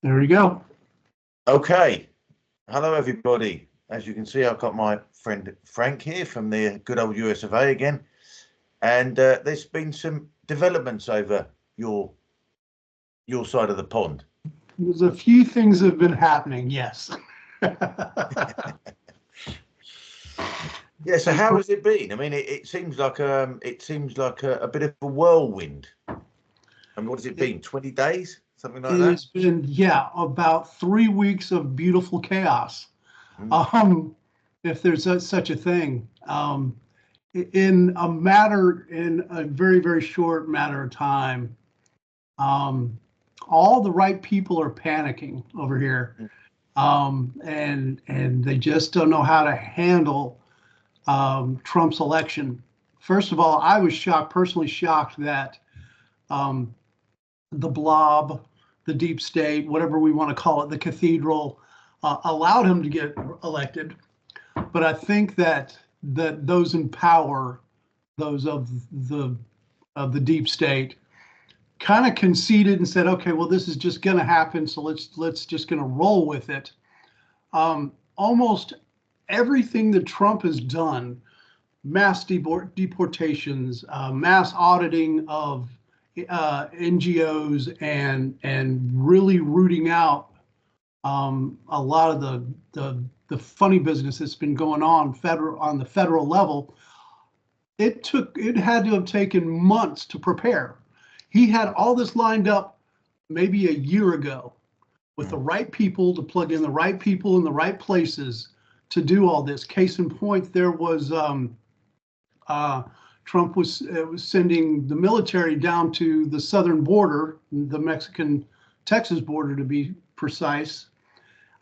There we go. Okay. Hello, everybody. As you can see, I've got my friend Frank here from the good old US of A again. And there's been some developments over your side of the pond. There's a few things that have been happening, yes. Yeah, so how has it been? I mean, it seems like a bit of a whirlwind. I mean, what has it been? 20 days? Something like that? It's been, about 3 weeks of beautiful chaos. If there's such a thing. In a very, very short matter of time, all the right people are panicking over here. And they just don't know how to handle Trump's election. First of all, I was personally shocked that the blob, the deep state, whatever we want to call it, the cathedral, allowed him to get elected. But I think that those in power, those of the deep state, kind of conceded and said, okay, well, this is just going to happen, so let's just going to roll with it. Almost everything that Trump has done, mass deportations, mass auditing of NGOs, and really rooting out a lot of the funny business that's been going on the federal level. It had to have taken months to prepare. He had all this lined up maybe a year ago with the right people to plug in the right people in the right places to do all this. Case in point, there was Trump was sending the military down to the southern border, the Mexican-Texas border to be precise,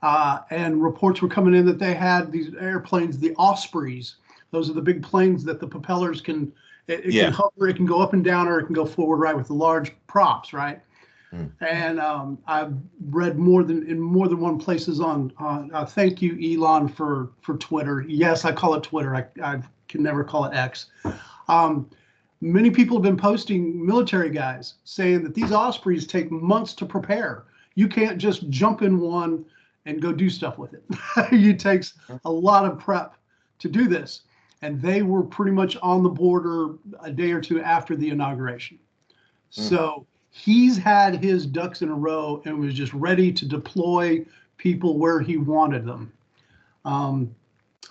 and reports were coming in that they had these airplanes, the Ospreys. Those are the big planes that the propellers can hover, it can go up and down, or it can go forward, right, with the large props, right? And I've read in more than one places on thank you, Elon, for Twitter. Yes, I call it Twitter. I can never call it X. Many people have been posting, military guys, saying that these Ospreys take months to prepare. You can't just jump in one and go do stuff with it. It takes a lot of prep to do this. And they were pretty much on the border a day or two after the inauguration. So he's had his ducks in a row and was just ready to deploy people where he wanted them.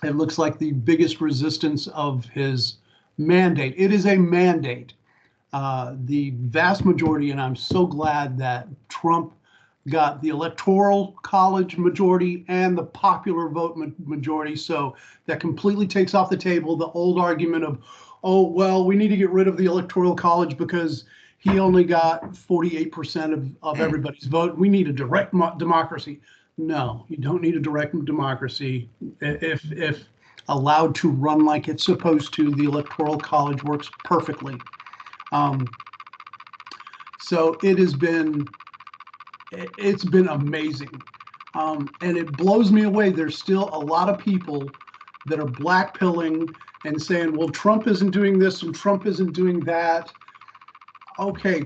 It looks like the biggest resistance of his mandate. It is a mandate. The vast majority, and I'm so glad that Trump got the electoral college majority and the popular vote majority. So that completely takes off the table the old argument of, oh, well, we need to get rid of the electoral college because he only got 48% of everybody's vote. We need a direct democracy. No, you don't need a direct democracy. If allowed to run like it's supposed to, the electoral college works perfectly. So it's been amazing. And it blows me away. There's still a lot of people that are blackpilling and saying, well, Trump isn't doing this and Trump isn't doing that. Okay,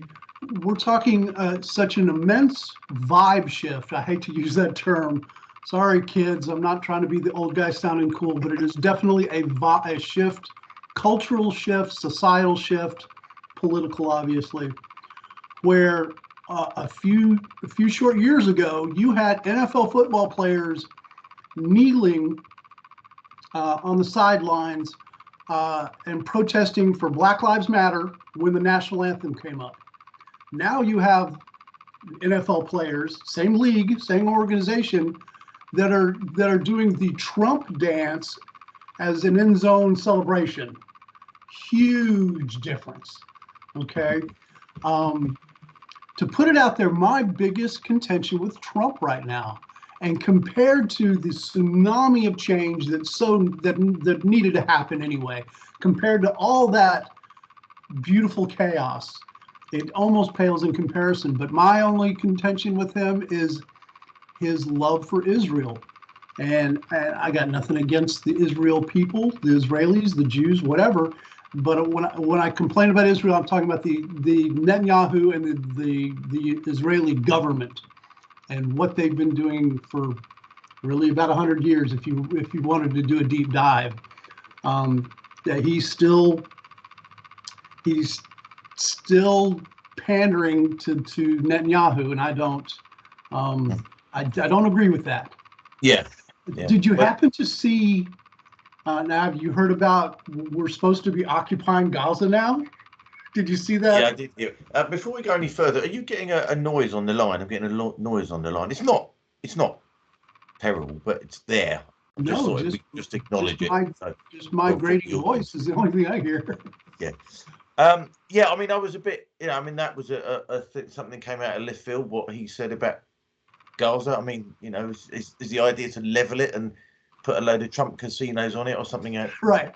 we're talking such an immense vibe shift. I hate to use that term. Sorry, kids, I'm not trying to be the old guy sounding cool, but it is definitely a shift, cultural shift, societal shift, political, obviously, where a few short years ago, you had NFL football players kneeling on the sidelines and protesting for Black Lives Matter when the national anthem came up. Now you have NFL players, same league, same organization, that are doing the Trump dance as an end zone celebration. Huge difference. Okay. To put it out there, my biggest contention with Trump right now, and compared to the tsunami of change that needed to happen anyway, compared to all that beautiful chaos, it almost pales in comparison. But my only contention with him is his love for Israel. And I got nothing against the Israel people, the Israelis, the Jews, whatever. But when I complain about Israel, I'm talking about the Netanyahu and the Israeli government. and what they've been doing for really about 100 years, if you wanted to do a deep dive. That he's still pandering to Netanyahu, and I don't agree with that. Yeah. Did you happen to see? Now, have you heard about we're supposed to be occupying Gaza now? Did you see that? Yeah, I did. Yeah. Before we go any further, are you getting a noise on the line? I'm getting a noise on the line. It's not terrible, but it's there. No, just acknowledge it. Just my grating voice is the only thing I hear. Yeah. Yeah, I mean, I was a bit, I mean, that was something came out of left field, what he said about Gaza. I mean, is the idea to level it and put a load of Trump casinos on it or something else? Right.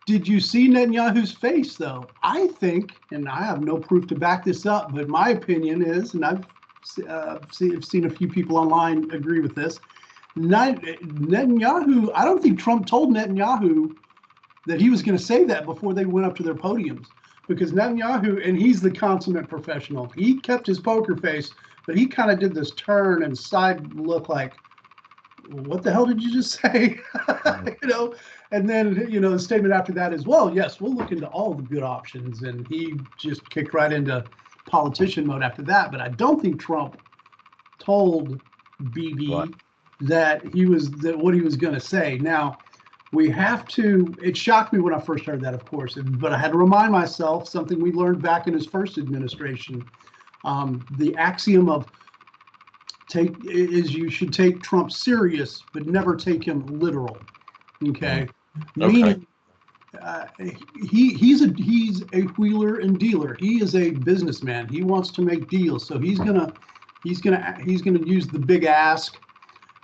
Did you see Netanyahu's face, though? I think, and I have no proof to back this up, but my opinion is, and I've seen a few people online agree with this, Netanyahu, I don't think Trump told Netanyahu that he was going to say that before they went up to their podiums, because Netanyahu, and he's the consummate professional, he kept his poker face, but he kind of did this turn and side look like, what the hell did you just say? And then, the statement after that is, well, yes, we'll look into all the good options. And he just kicked right into politician mode after that. But I don't think Trump told Bibi that what he was going to say. Now, we have to, it shocked me when I first heard that, of course, but I had to remind myself something we learned back in his first administration. The axiom of you should take Trump serious, but never take him literal. Okay. Meaning, he's a wheeler and dealer. He is a businessman. He wants to make deals. So he's gonna use the big ask,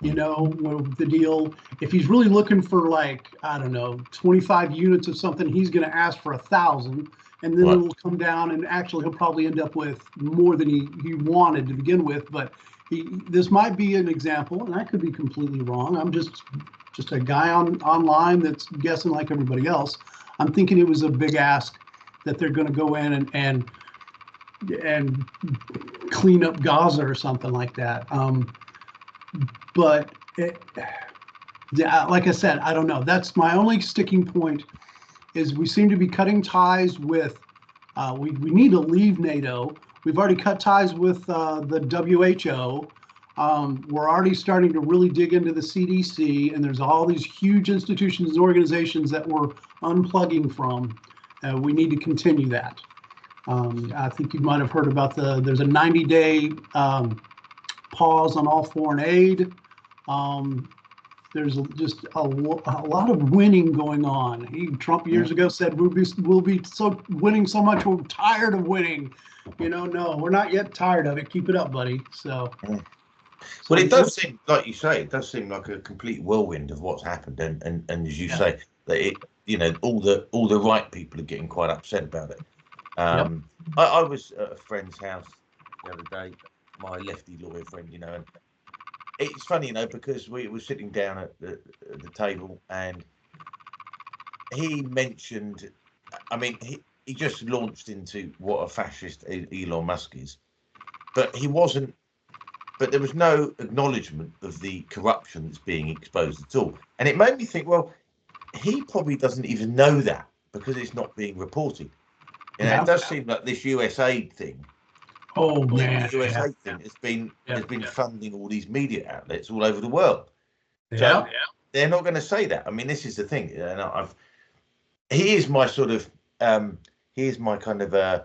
with the deal. If he's really looking for, like, I don't know, 25 units of something, he's gonna ask for 1,000, and then it'll come down, and actually he'll probably end up with more than he wanted to begin with. But this might be an example, and I could be completely wrong. I'm just a guy online that's guessing like everybody else. I'm thinking it was a big ask that they're going to go in and clean up Gaza or something like that. But like I said, I don't know. That's my only sticking point. Is we seem to be cutting ties with. We need to leave NATO. We've already cut ties with the WHO. We're already starting to really dig into the CDC, and there's all these huge institutions and organizations that we're unplugging from. We need to continue that. I think you might have heard about there's a 90-day pause on all foreign aid. There's just a lot of winning going on. Trump years ago said we'll be so winning so much we're tired of winning. No, we're not yet tired of it. Keep it up, buddy. So. Well, it does seem, like you say, it does seem like a complete whirlwind of what's happened, and as you say, that all the right people are getting quite upset about it. I was at a friend's house the other day, my lefty lawyer friend, and it's funny, because we were sitting down at the table, and he mentioned, I mean, he just launched into what a fascist Elon Musk is, but there was no acknowledgement of the corruption that's being exposed at all. And it made me think, well, he probably doesn't even know that because it's not being reported. It does seem like this USAID thing. Oh man, the USAID thing has been funding all these media outlets all over the world. So they're not going to say that. I mean, this is the thing. And he is my sort of here's my kind of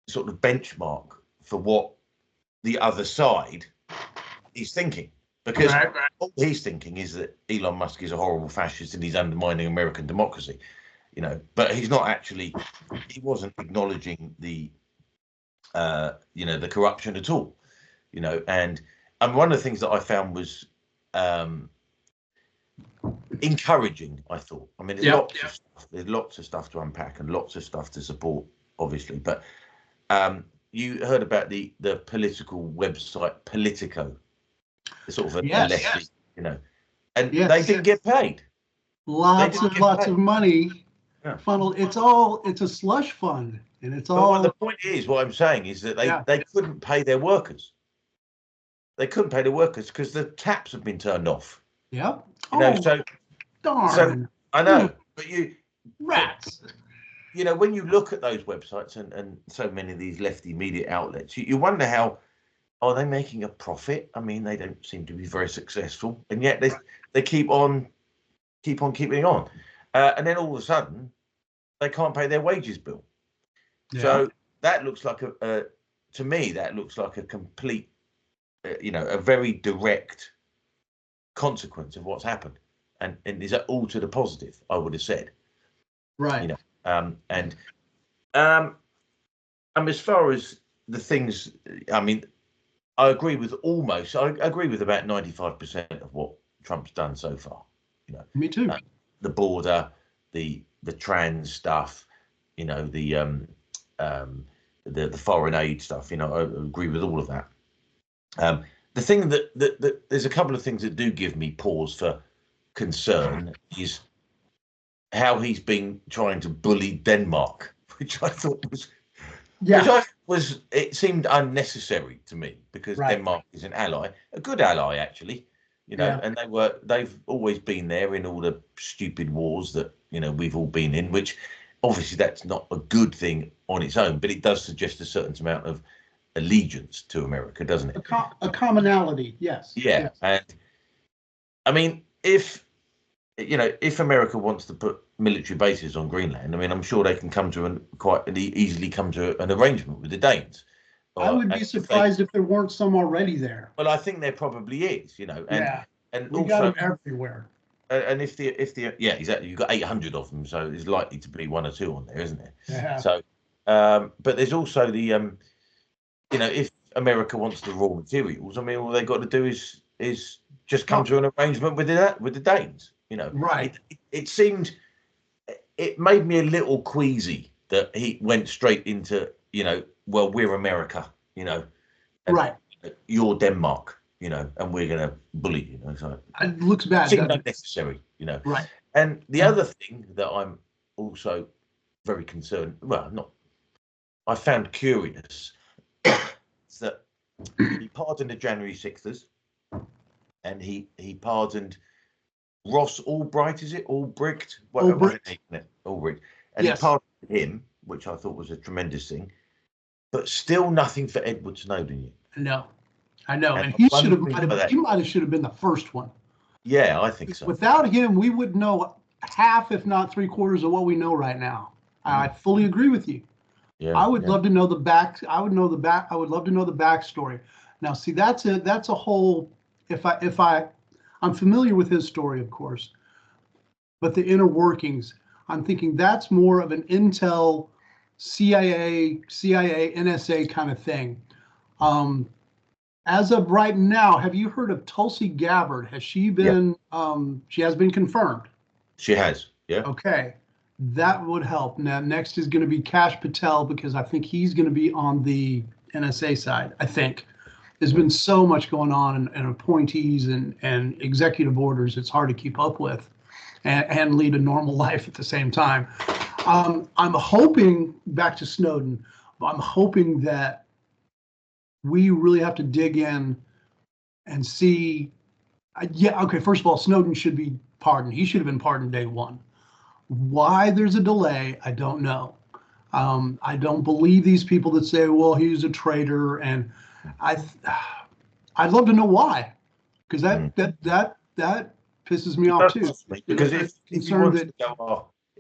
sort of benchmark for what the other side is thinking, because all he's thinking is that Elon Musk is a horrible fascist and he's undermining American democracy, but he's not actually, he wasn't acknowledging the the corruption at all, and one of the things that I found was encouraging. I thought, I mean, there's lots of stuff to unpack and lots of stuff to support, obviously, but you heard about the political website Politico, the sort of a lefty, and they didn't get paid. Lots of money funneled. It's a slush fund, and it's all. But the point is, what I'm saying is that they couldn't pay their workers. they couldn't pay the workers because the taps have been turned off. Yep. You know, Oh, so darn. I know, but Rats. you know, when you look at those websites and so many of these lefty media outlets, you wonder how, are they making a profit? I mean, they don't seem to be very successful, and yet they keep on keeping on, and then all of a sudden they can't pay their wages bill. Yeah. So that looks like to me that looks like a complete, you know, a very direct consequence of what's happened, and is that all to the positive? I would have said, Right. you know, as far as the things, I mean, I agree with about 95% of what Trump's done so far. You know, Me too. The border, the trans stuff, you know, the foreign aid stuff. You know, I agree with all of that. The thing that there's a couple of things that do give me pause for concern is how he's been trying to bully Denmark, which I thought was it seemed unnecessary to me, because Denmark is an ally, a good ally actually, you know, and they've always been there in all the stupid wars that, you know, we've all been in, which obviously that's not a good thing on its own, but it does suggest a certain amount of allegiance to America, doesn't it? A commonality, yes. Yeah, yes. and I mean, if America wants to put military bases on Greenland, I mean, I'm sure they can quite easily come to an arrangement with the Danes. I would be surprised if there weren't some already there. Well, I think there probably is, you know, and we also got them everywhere. And if the exactly, you've got 800 of them, so there's likely to be one or two on there, isn't there? Yeah. So, but there's also the you know, if America wants the raw materials, I mean, all they got to do is just come to an arrangement with the Danes. You know, right? It seemed, it made me a little queasy that he went straight into, you know, well, we're America, you know, and right? You're Denmark, you know, and we're going to bully you. You know, so it looks bad. Seemed unnecessary, you know. Right. And the other thing that I'm also very concerned, I found curious, is that he pardoned the January 6thers, and he pardoned Ross Albright, is it? Albright? Albright. Albright. And he pardoned him, which I thought was a tremendous thing, but still nothing for Edward Snowden yet. No, I know. And he should have been the first one. Yeah, I think so. Without him, we would know half, if not 3/4 of what we know right now. I fully agree with you. Yeah, I would love to know the back. I would love to know the backstory. Now, see, that's a whole. I'm familiar with his story, of course, but the inner workings, I'm thinking that's more of an intel, CIA, NSA kind of thing. As of right now, have you heard of Tulsi Gabbard? Has she been? She has been confirmed. She has. Yeah. Okay. That would help. Now, next is going to be Kash Patel, because I think he's going to be on the NSA side. I think there's been so much going on, and appointees and executive orders. It's hard to keep up with and lead a normal life at the same time. I'm hoping, back to Snowden, I'm hoping that we really have to dig in and see. Okay, first of all, Snowden should be pardoned. He should have been pardoned day one. Why there's a delay, I don't know. I don't believe these people that say, well, he's a traitor, and I'd love to know why, because that pisses me off too. Because if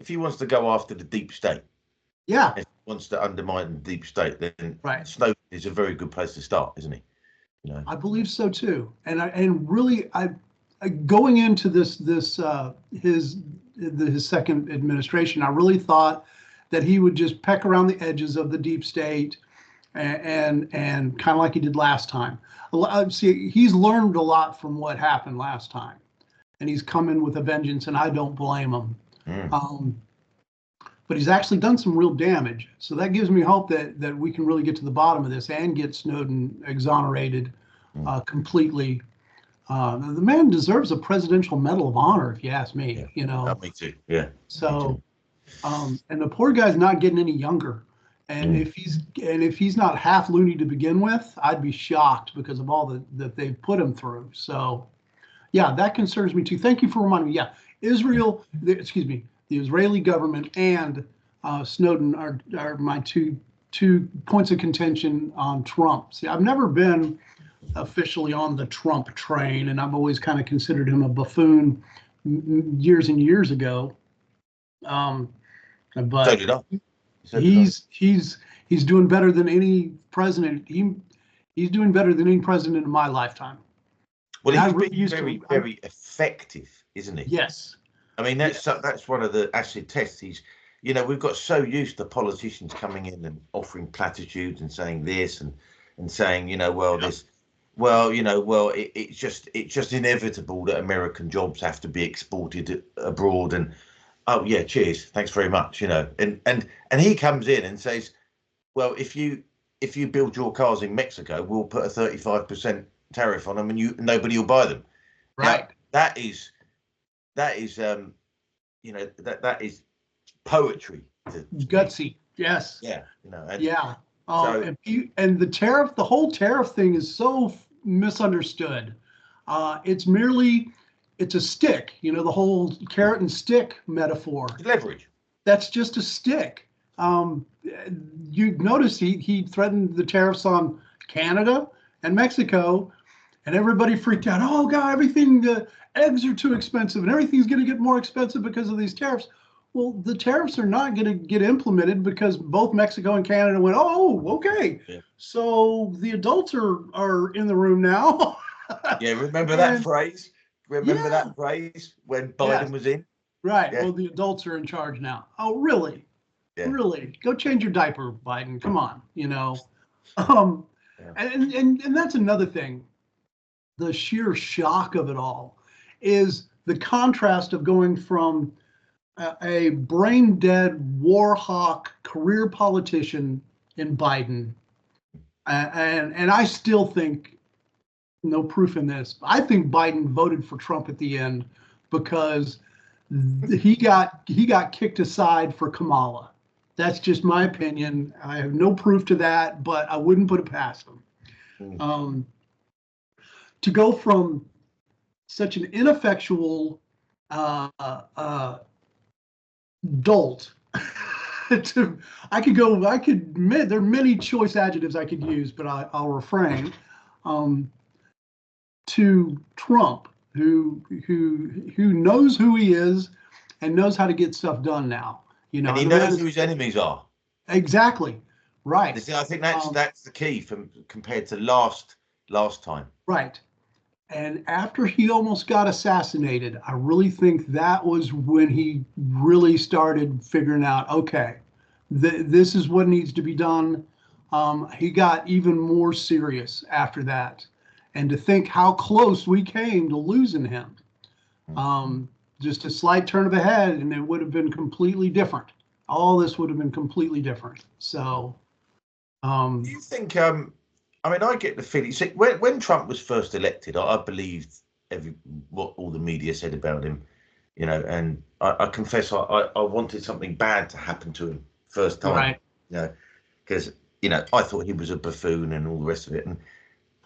he wants to go after the deep state, if he wants to undermine the deep state, then Snowden is a very good place to start, isn't he? You know? I believe so too, and really, going into his second administration, I really thought that he would just peck around the edges of the deep state and kind of like he did last time. See, he's learned a lot from what happened last time, and he's come in with a vengeance, and I don't blame him. But he's actually done some real damage. So that gives me hope that we can really get to the bottom of this and get Snowden exonerated completely. The man deserves a Presidential Medal of Honor, if you ask me. You know, me too. Yeah. So, and the poor guy's not getting any younger. And if he's not half loony to begin with, I'd be shocked because of all that they've put him through. So, yeah, that concerns me too. Thank you for reminding me. Yeah, the Israeli government and Snowden are my two points of contention on Trump. See, I've never been officially on the Trump train, and I've always kind of considered him a buffoon years and years ago. But So did I. he's doing better than any president. He's doing better than any president in my lifetime. Well, he's been very effective, isn't he? Yes. I mean, that's one of the acid tests. We've got so used to politicians coming in and offering platitudes and saying this and saying, it's just inevitable that American jobs have to be exported abroad. And oh yeah, cheers, thanks very much. And he comes in and says, well, if you build your cars in Mexico, we'll put a 35% tariff on them, and nobody will buy them. Right. Now, that is poetry. Gutsy. Yes. Yeah. Yeah. And the whole tariff thing is so misunderstood. It's a stick, the whole carrot and stick metaphor. Leverage. That's just a stick. You notice he threatened the tariffs on Canada and Mexico, and everybody freaked out. Oh God, the eggs are too expensive, and everything's going to get more expensive because of these tariffs. Well, the tariffs are not going to get implemented because both Mexico and Canada went, oh, okay. Yeah. So the adults are in the room now. Yeah, remember that phrase? That phrase when Biden was in? Right. Yeah. Well, the adults are in charge now. Oh, really? Yeah. Really? Go change your diaper, Biden. Come on, Yeah. And that's another thing. The sheer shock of it all is the contrast of going from a brain dead war hawk career politician in Biden. And I still think, no proof in this, I think Biden voted for Trump at the end because he got kicked aside for Kamala. That's just my opinion. I have no proof to that, but I wouldn't put it past him. To go from such an ineffectual dolt I could admit there are many choice adjectives I could use, but I'll refrain, to Trump, who knows who he is and knows how to get stuff done now. And he knows who his enemies are. Exactly. Right. I think that's the key compared to last time. Right. And after he almost got assassinated, I really think that was when he really started figuring out, okay, this is what needs to be done. He got even more serious after that. And to think how close we came to losing him. Just a slight turn of the head and it would have been completely different. All this would have been completely different. So, do you think, I get the feeling, see, when Trump was first elected, I believed what all the media said about him, and I confess I wanted something bad to happen to him first time, right. Because, I thought he was a buffoon and all the rest of it.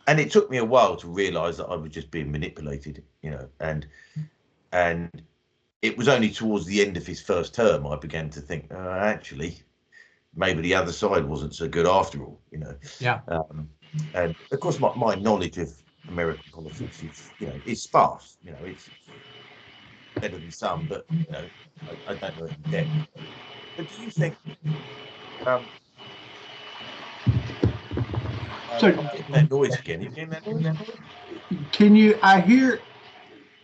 And it took me a while to realize that I was just being manipulated, and it was only towards the end of his first term I began to think, actually, maybe the other side wasn't so good after all, Yeah. And of course, my knowledge of American politics is sparse. It's better than some, but I don't know it in depth. But do you think? Sorry, I'm getting that noise again. You getting that noise? Can you? I hear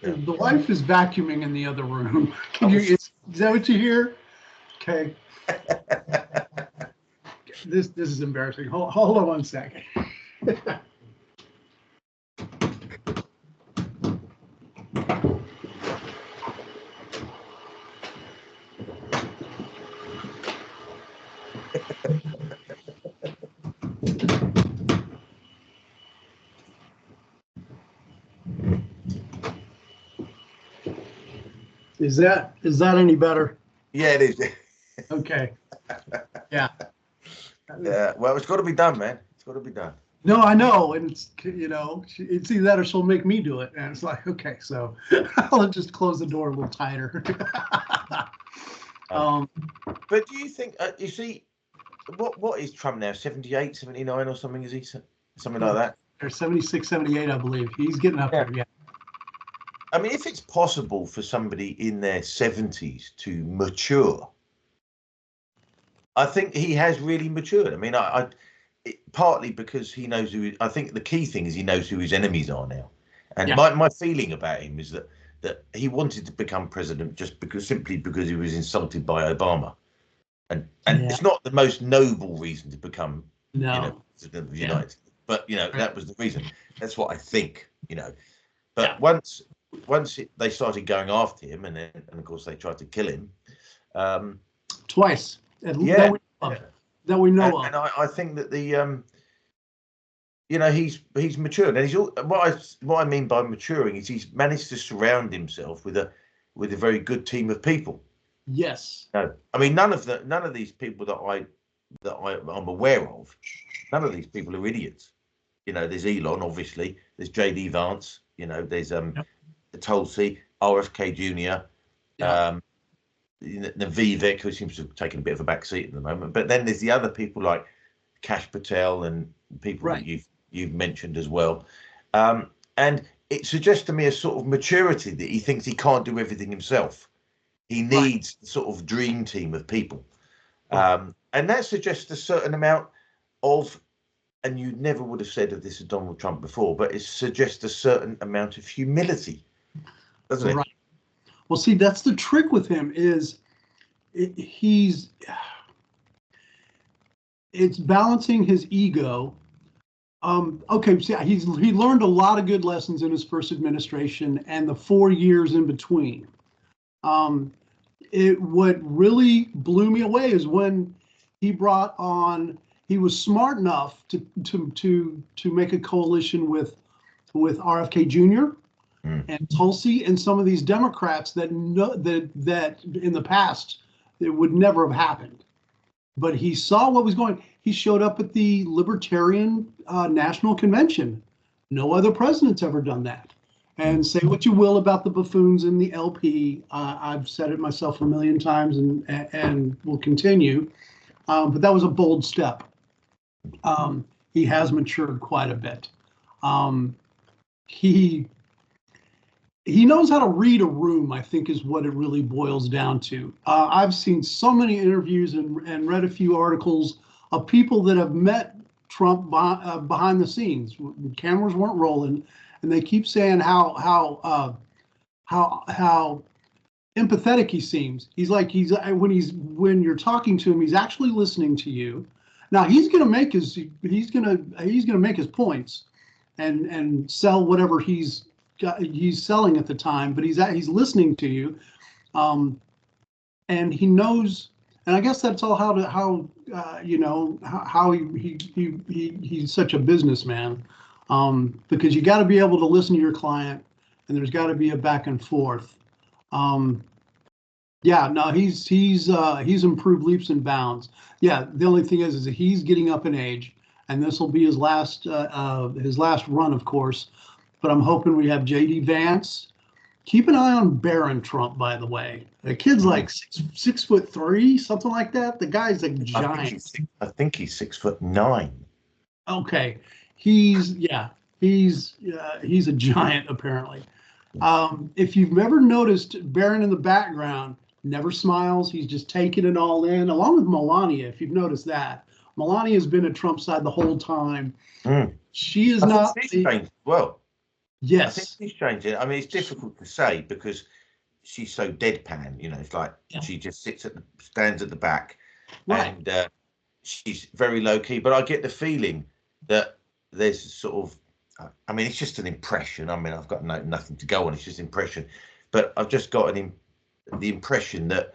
the wife is vacuuming in the other room. Is that what you hear? Okay. This is embarrassing. Hold on 1 second. Is that any better? Yeah, it is. Okay. Yeah. Yeah, well, it's got to be done, man. It's got to be done. No, I know, and it's it's either that or she'll make me do it, and it's like, okay, so I'll just close the door a little tighter. But do you think you see what is Trump now? 78, 79 or something? Is he something like that? There's 76, 78, I believe. He's getting up there. Yeah. I mean, if it's possible for somebody in their 70s to mature, I think he has really matured. I mean, partly because he knows who. I think the key thing is he knows who his enemies are now. And my feeling about him is that he wanted to become president just simply because he was insulted by Obama, and it's not the most noble reason to become president of the United States, but that was the reason. That's what I think. But once they started going after him, and of course they tried to kill him twice. That we know of. And I think that he's matured, and what I mean by maturing is he's managed to surround himself with a very good team of people. Yes. No, I mean none of these people that I'm aware of. None of these people are idiots. There's Elon, obviously. There's JD Vance. There's Tulsi, RFK Jr. The Vivek, who seems to have taken a bit of a back seat at the moment. But then there's the other people like Kash Patel and people that you've mentioned as well. And it suggests to me a sort of maturity that he thinks he can't do everything himself. He needs the sort of dream team of people. And that suggests a certain amount of, and you never would have said of this of Donald Trump before, but it suggests a certain amount of humility, doesn't it? Right. Well, see, that's the trick with him it's balancing his ego. Okay, see, he learned a lot of good lessons in his first administration and the 4 years in between. What really blew me away is when he was smart enough to make a coalition with RFK Jr. and Tulsi and some of these Democrats that in the past it would never have happened. But he saw what was going. He showed up at the Libertarian National Convention. No other president's ever done that. And say what you will about the buffoons in the LP. I've said it myself a million times and will continue. But that was a bold step. He has matured quite a bit. He knows how to read a room, I think, is what it really boils down to. I've seen so many interviews and read a few articles of people that have met Trump behind the scenes. Cameras weren't rolling, and they keep saying how empathetic he seems. He's like when you're talking to him, he's actually listening to you. Now he's gonna make his points and sell whatever he's selling at the time, but he's listening to you, and he knows. And I guess that's all how he's such a businessman, because you got to be able to listen to your client, and there's got to be a back and forth. He's improved leaps and bounds. Yeah, the only thing is that he's getting up in age, and this will be his last run, of course. But I'm hoping we have JD Vance. Keep an eye on Barron Trump, by the way. The kid's like 6'3", something like that. The guy's a giant. I think he's 6'9". Okay, he's a giant apparently. If you've never noticed Barron in the background, never smiles. He's just taking it all in, along with Melania. If you've noticed that, Melania has been at Trump's side the whole time. She is not. Well. Yes. I think she's changed it. I mean, it's difficult to say because she's so deadpan. It's like she just stands at the back, and she's very low key. But I get the feeling that there's sort of, I mean, it's just an impression. I mean, I've got nothing to go on. It's just impression, but I've just got the impression that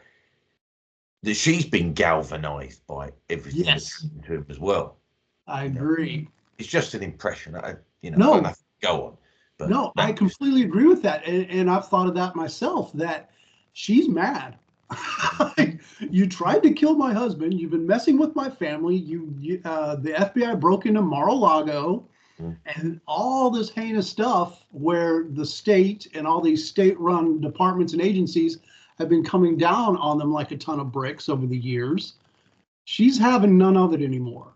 she's been galvanized by everything that's happened to him as well. I agree. It's just an impression. No. I've got nothing to go on. But I completely agree with that. And I've thought of that myself, that she's mad. You tried to kill my husband. You've been messing with my family. The FBI broke into Mar-a-Lago, and all this heinous stuff where the state and all these state-run departments and agencies have been coming down on them like a ton of bricks over the years. She's having none of it anymore.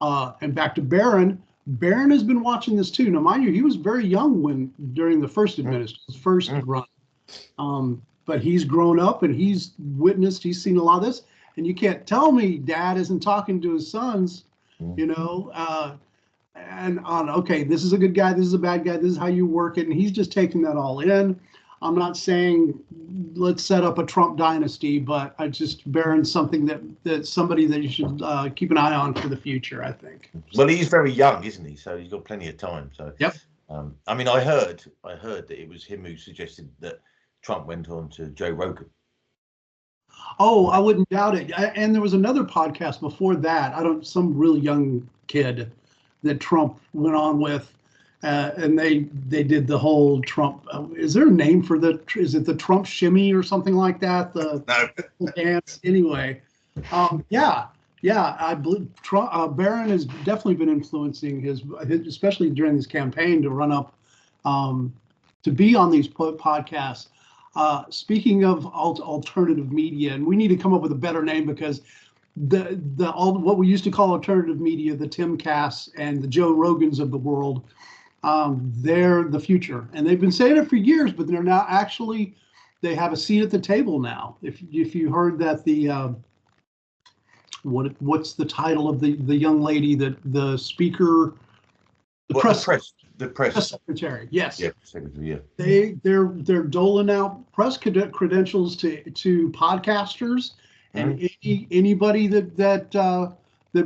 And back to Barron. Barron has been watching this too. Now, mind you, he was very young during the first administration, first run. But he's grown up and he's seen a lot of this. And you can't tell me dad isn't talking to his sons, and on, okay, this is a good guy, this is a bad guy, this is how you work it. And he's just taking that all in. I'm not saying let's set up a Trump dynasty, but Barron's something that's somebody that you should keep an eye on for the future, I think. Well, he's very young, isn't he? So he's got plenty of time. So yep. I mean, I heard that it was him who suggested that Trump went on to Joe Rogan. Oh, I wouldn't doubt it. And there was another podcast before that. Some real young kid that Trump went on with. And they did the whole Trump. Is there a name for is it the Trump shimmy or something like that? No. Dance. Anyway, yeah. I believe Barron has definitely been influencing his, especially during this campaign to run up, to be on these podcasts. Speaking of alternative media, and we need to come up with a better name because what we used to call alternative media, the Tim Cass and the Joe Rogans of the world. They're the future, and they've been saying it for years, but they're now they have a seat at the table now. If you heard that what's the title of the young lady that the speaker, the press secretary, yes, yeah, secretary, yeah. They're doling out press credentials to podcasters and anybody that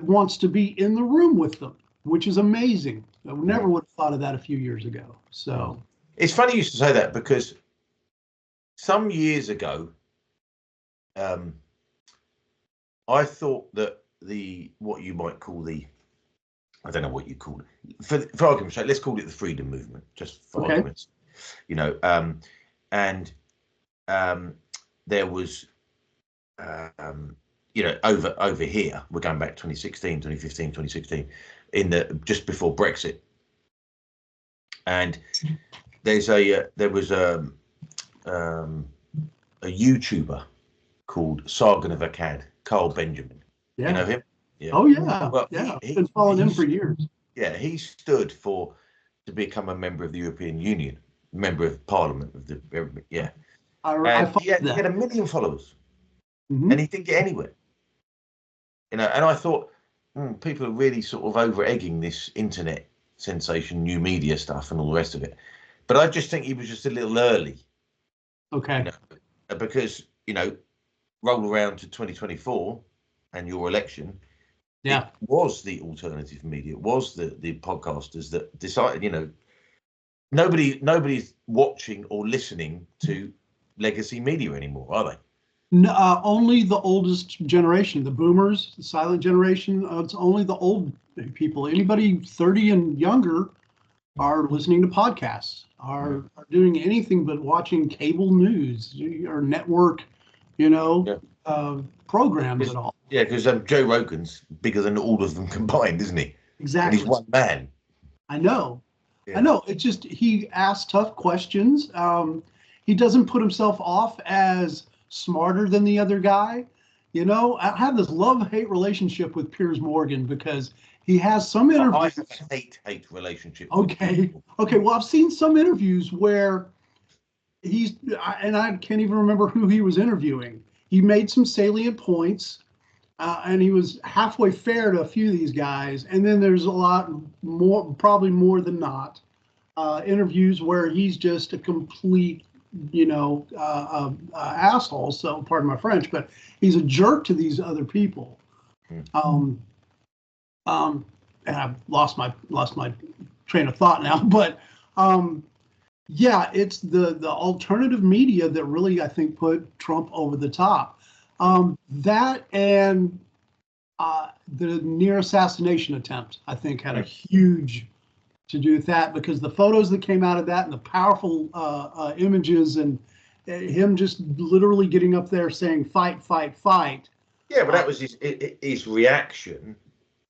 wants to be in the room with them, which is amazing. I never would have thought of that a few years ago. So it's funny you should say that because some years ago, I thought that what you might call I don't know what you call it. For argument's sake, let's call it the freedom movement, just for argument's sake. And there was, over here, we're going back 2016, 2015, 2016. Just before Brexit, and there was a YouTuber called Sargon of Akkad, Carl Benjamin. Yeah. You know him? Yeah. Oh yeah. Well, yeah. I've been following him for years. Yeah, he stood to become a member of the European Union, member of Parliament of the he had 1 million followers, and he didn't get anywhere. And I thought. People are really sort of over-egging this internet sensation, new media stuff and all the rest of it. But I just think he was just a little early. Okay. Because, roll around to 2024 and your election. Yeah. It was the alternative media. It was the podcasters that decided, nobody's watching or listening to legacy media anymore, are they? Only the oldest generation, the boomers, the silent generation. It's only the old people. Anybody 30 and younger are listening to podcasts, are doing anything but watching cable news or network, programs at all. Yeah, because Joe Rogan's bigger than all of them combined, isn't he? Exactly. And he's one man. I know. Yeah. I know. It's just he asks tough questions. He doesn't put himself off as smarter than the other guy. I have this love-hate relationship with Piers Morgan because he has some interviews. I have a hate relationship. Okay. Well, I've seen some interviews where and I can't even remember who he was interviewing. He made some salient points, and he was halfway fair to a few of these guys. And then there's a lot more, probably more than not, interviews where he's just a complete asshole. So pardon my French, but he's a jerk to these other people. And I've lost my train of thought now, but yeah, it's the alternative media that really, I think, put Trump over the top. That and the near assassination attempt, I think, had a huge to do with that, because the photos that came out of that and the powerful images and him just literally getting up there saying fight, fight, fight. Yeah, but that was his reaction,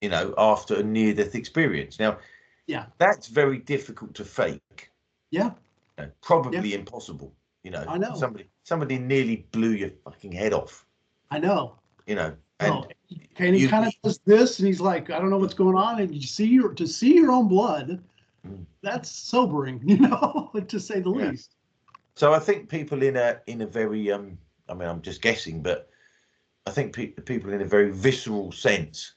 you know, after a near-death experience. Now, yeah, that's very difficult to fake. Yeah, You know, probably impossible. You know, I know. somebody nearly blew your fucking head off. I know. You know, and and he kind of does this, and he's like, I don't know what's going on, and you see to see your own blood. That's sobering, you know, to say the least. So I think people in a very I mean, I'm just guessing, but I think people in a very visceral sense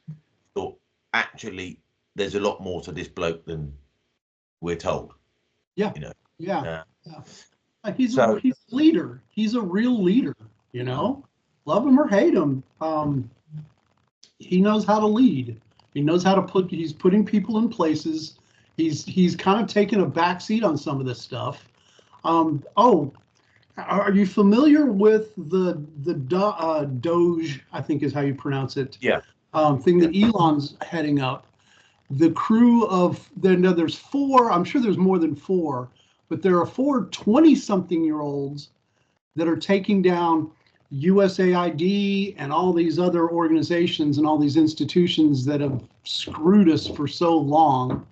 thought actually there's a lot more to this bloke than we're told. Yeah. You know. Yeah. He's a leader. He's a real leader. You know, love him or hate him. He knows how to lead. He knows how to he's putting people in places. He's kind of taken a backseat on some of this stuff. Are you familiar with the Doge, I think is how you pronounce it? Yeah. Thing that Elon's heading up. The crew of there's 4. I'm sure there's more than 4, but there are 4 20-something-year-olds that are taking down USAID and all these other organizations and all these institutions that have screwed us for so long.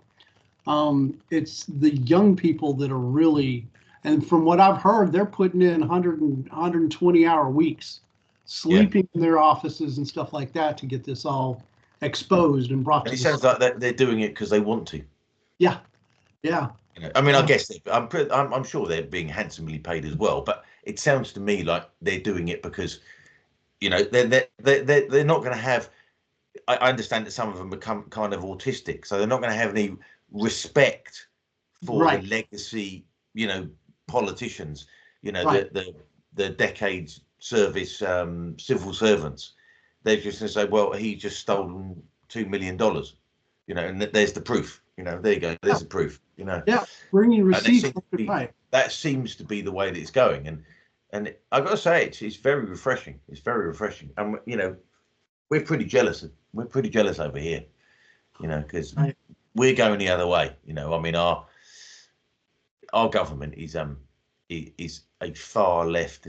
It's the young people that are really, and from what I've heard, they're putting in 120-hour weeks, sleeping in their offices and stuff like that to get this all exposed and brought to. And it sounds like they're doing it because they want to. Yeah. You know, I mean, I guess I'm sure they're being handsomely paid as well, but it sounds to me like they're doing it because, you know, they're not going to have. I understand that some of them become kind of autistic, so they're not going to have any respect for the legacy, you know, politicians, you know, the decades service civil servants. They're just going to say, well, he just stolen $2 million, you know, and there's the proof. You know, there you go. There's the proof. You know. Yeah, bringing receipts. That seems to be the way that it's going, and I've got to say, it's very refreshing. It's very refreshing, and you know, we're pretty jealous. We're pretty jealous over here, you know, because we're going the other way. You know, I mean, our government is a far left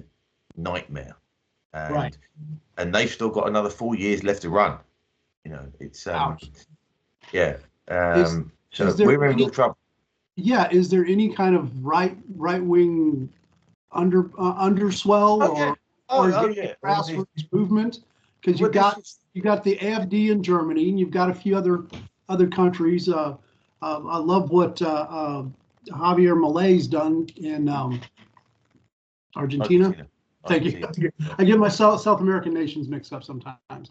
nightmare, and they've still got another 4 years left to run. You know, it's so we're in real trouble. Yeah, is there any kind of right wing underswell or grassroots movement? Because you got the AfD in Germany, and you've got a few other countries. I love what Javier Milei's done in Argentina. Thank you. I get my South American nations mixed up sometimes.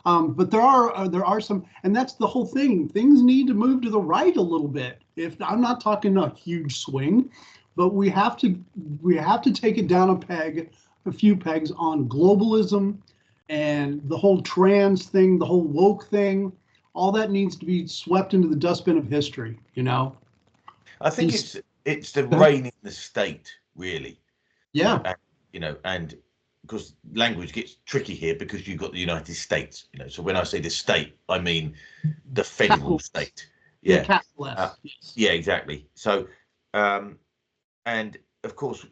But there are some, and that's the whole thing. Things need to move to the right a little bit. If I'm not talking a huge swing, but we have to take it down a few pegs on globalism and the whole trans thing, the whole woke thing. All that needs to be swept into the dustbin of history. You know. I think it's the reign in the state, really. Yeah. You know, and because language gets tricky here because you've got the United States, you know. So when I say the state, I mean the federal state. Yeah. Yeah, exactly. So, and of course,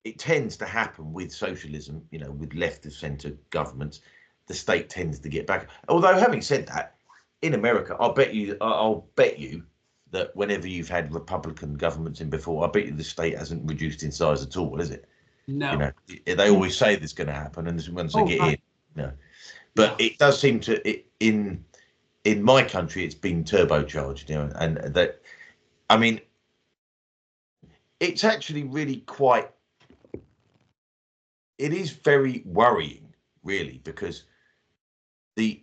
it tends to happen with socialism, you know, with left of centre governments. The state tends to get back. Although, having said that, in America, I'll bet you that whenever you've had Republican governments in before, I bet you the state hasn't reduced in size at all, has it? No. You know, they always say there's going to happen, and once they get in, you know. But it does seem to in my country, it's been turbocharged, you know, and that, I mean, it's actually really quite. It is very worrying, really, because the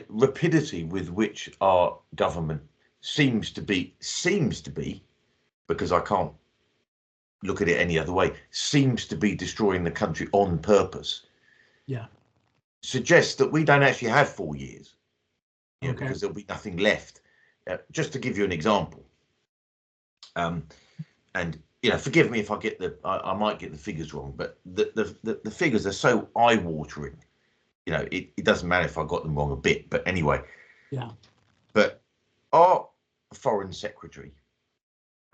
rapidity with which our government seems to be, because I can't look at it any other way, seems to be destroying the country on purpose. Yeah. Suggests that we don't actually have 4 years, you know, because there'll be nothing left. Just to give you an example, and you know, forgive me if I get I might get the figures wrong, but the figures are so eye-watering. You know, it doesn't matter if I got them wrong a bit, but anyway. Yeah. But our foreign secretary,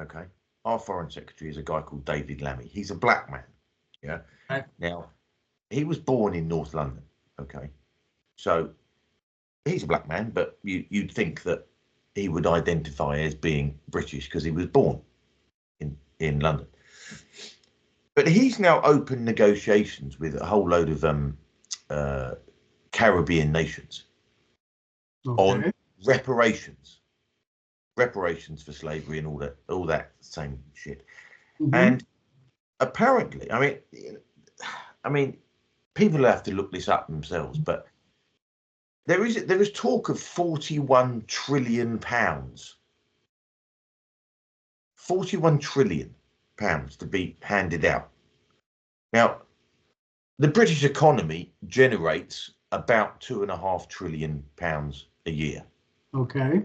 okay, our Foreign Secretary is a guy called David Lammy. He's a black man. Yeah. Right. Now, he was born in North London. Okay. So he's a black man, but you'd think that he would identify as being British because he was born in London. But he's now opened negotiations with a whole load of Caribbean nations on reparations for slavery and all that same shit. And apparently, I mean, people have to look this up themselves, but there is talk of 41 trillion pounds. 41 trillion pounds to be handed out. Now, the British economy generates about £2.5 trillion a year. Okay.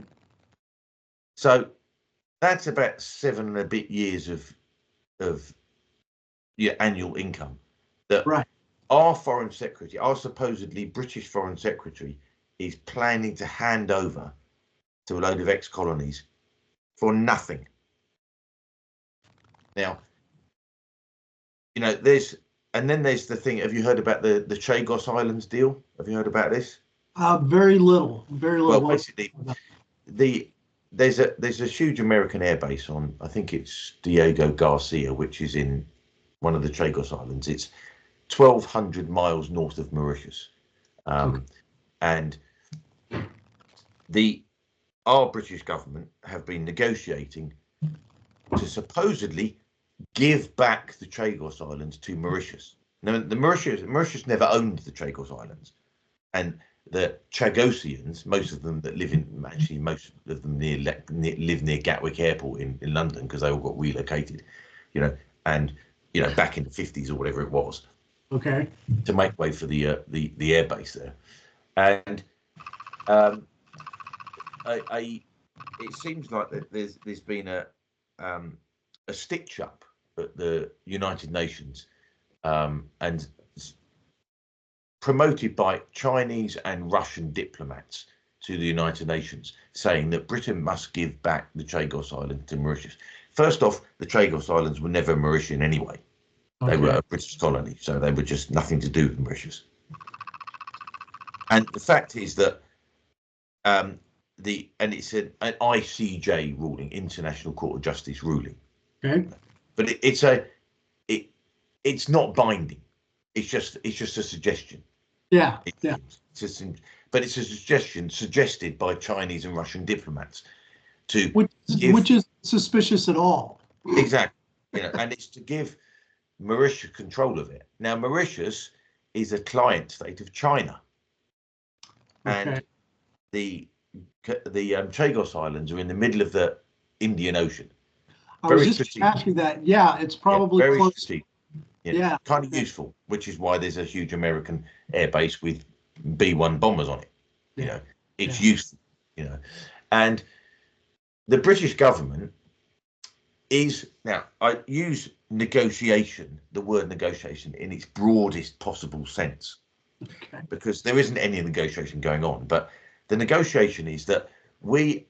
So that's about 7 and a bit years of your annual income that our Foreign Secretary, our supposedly British Foreign Secretary, is planning to hand over to a load of ex-colonies for nothing. Now, you know, there's the thing. Have you heard about the Chagos Islands deal? Have you heard about this? Very little. Well, basically, there's a huge American airbase on, I think it's Diego Garcia, which is in one of the Chagos Islands. It's 1,200 miles north of Mauritius, and our British government have been negotiating to supposedly give back the Chagos Islands to Mauritius. Now, Mauritius never owned the Chagos Islands, and the Chagosians, most of them that live most of them live near Gatwick Airport in London, because they all got relocated, back in the 50s or whatever it was, to make way for the airbase there, and it seems like that there's been a stitch up at the United Nations, and promoted by Chinese and Russian diplomats to the United Nations, saying that Britain must give back the Chagos Islands to Mauritius. First off, the Chagos Islands were never Mauritian anyway. They were a British colony, so they were just nothing to do with Mauritius. And the fact is that it's an ICJ ruling, International Court of Justice ruling. But it's not binding. It's just a suggestion. But it's a suggestion suggested by Chinese and Russian diplomats which is suspicious at all. Exactly. And it's to give Mauritius control of it. Now, Mauritius is a client state of China, and the Chagos Islands are in the middle of the Indian Ocean. I was just asking that. Yeah, it's probably very close. strategic. Kind of useful, which is why there's a huge American airbase with B-1 bombers on it. It's useful. And the British government is, now I use negotiation, the word negotiation, in its broadest possible sense, because there isn't any negotiation going on. But the negotiation is that the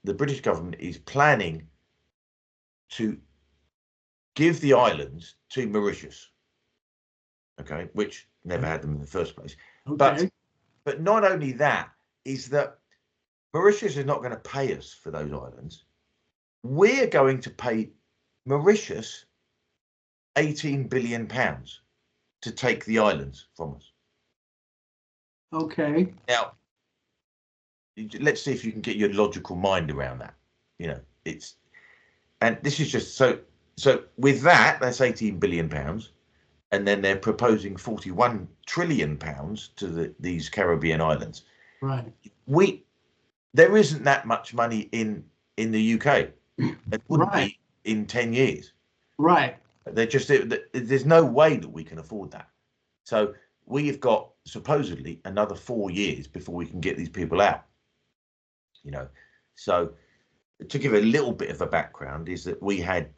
British government is planning to give the islands to Mauritius, which never had them in the first place. But not only that, is that Mauritius is not going to pay us for those islands. We're going to pay Mauritius £18 billion to take the islands from us. Now, let's see if you can get your logical mind around that. And this is just so with that, that's £18 billion, and then they're proposing £41 trillion to these Caribbean islands. There isn't that much money in the UK. It wouldn't be in 10 years. There's no way that we can afford that. So we've got supposedly another 4 years before we can get these people out. So to give a little bit of a background, is that we had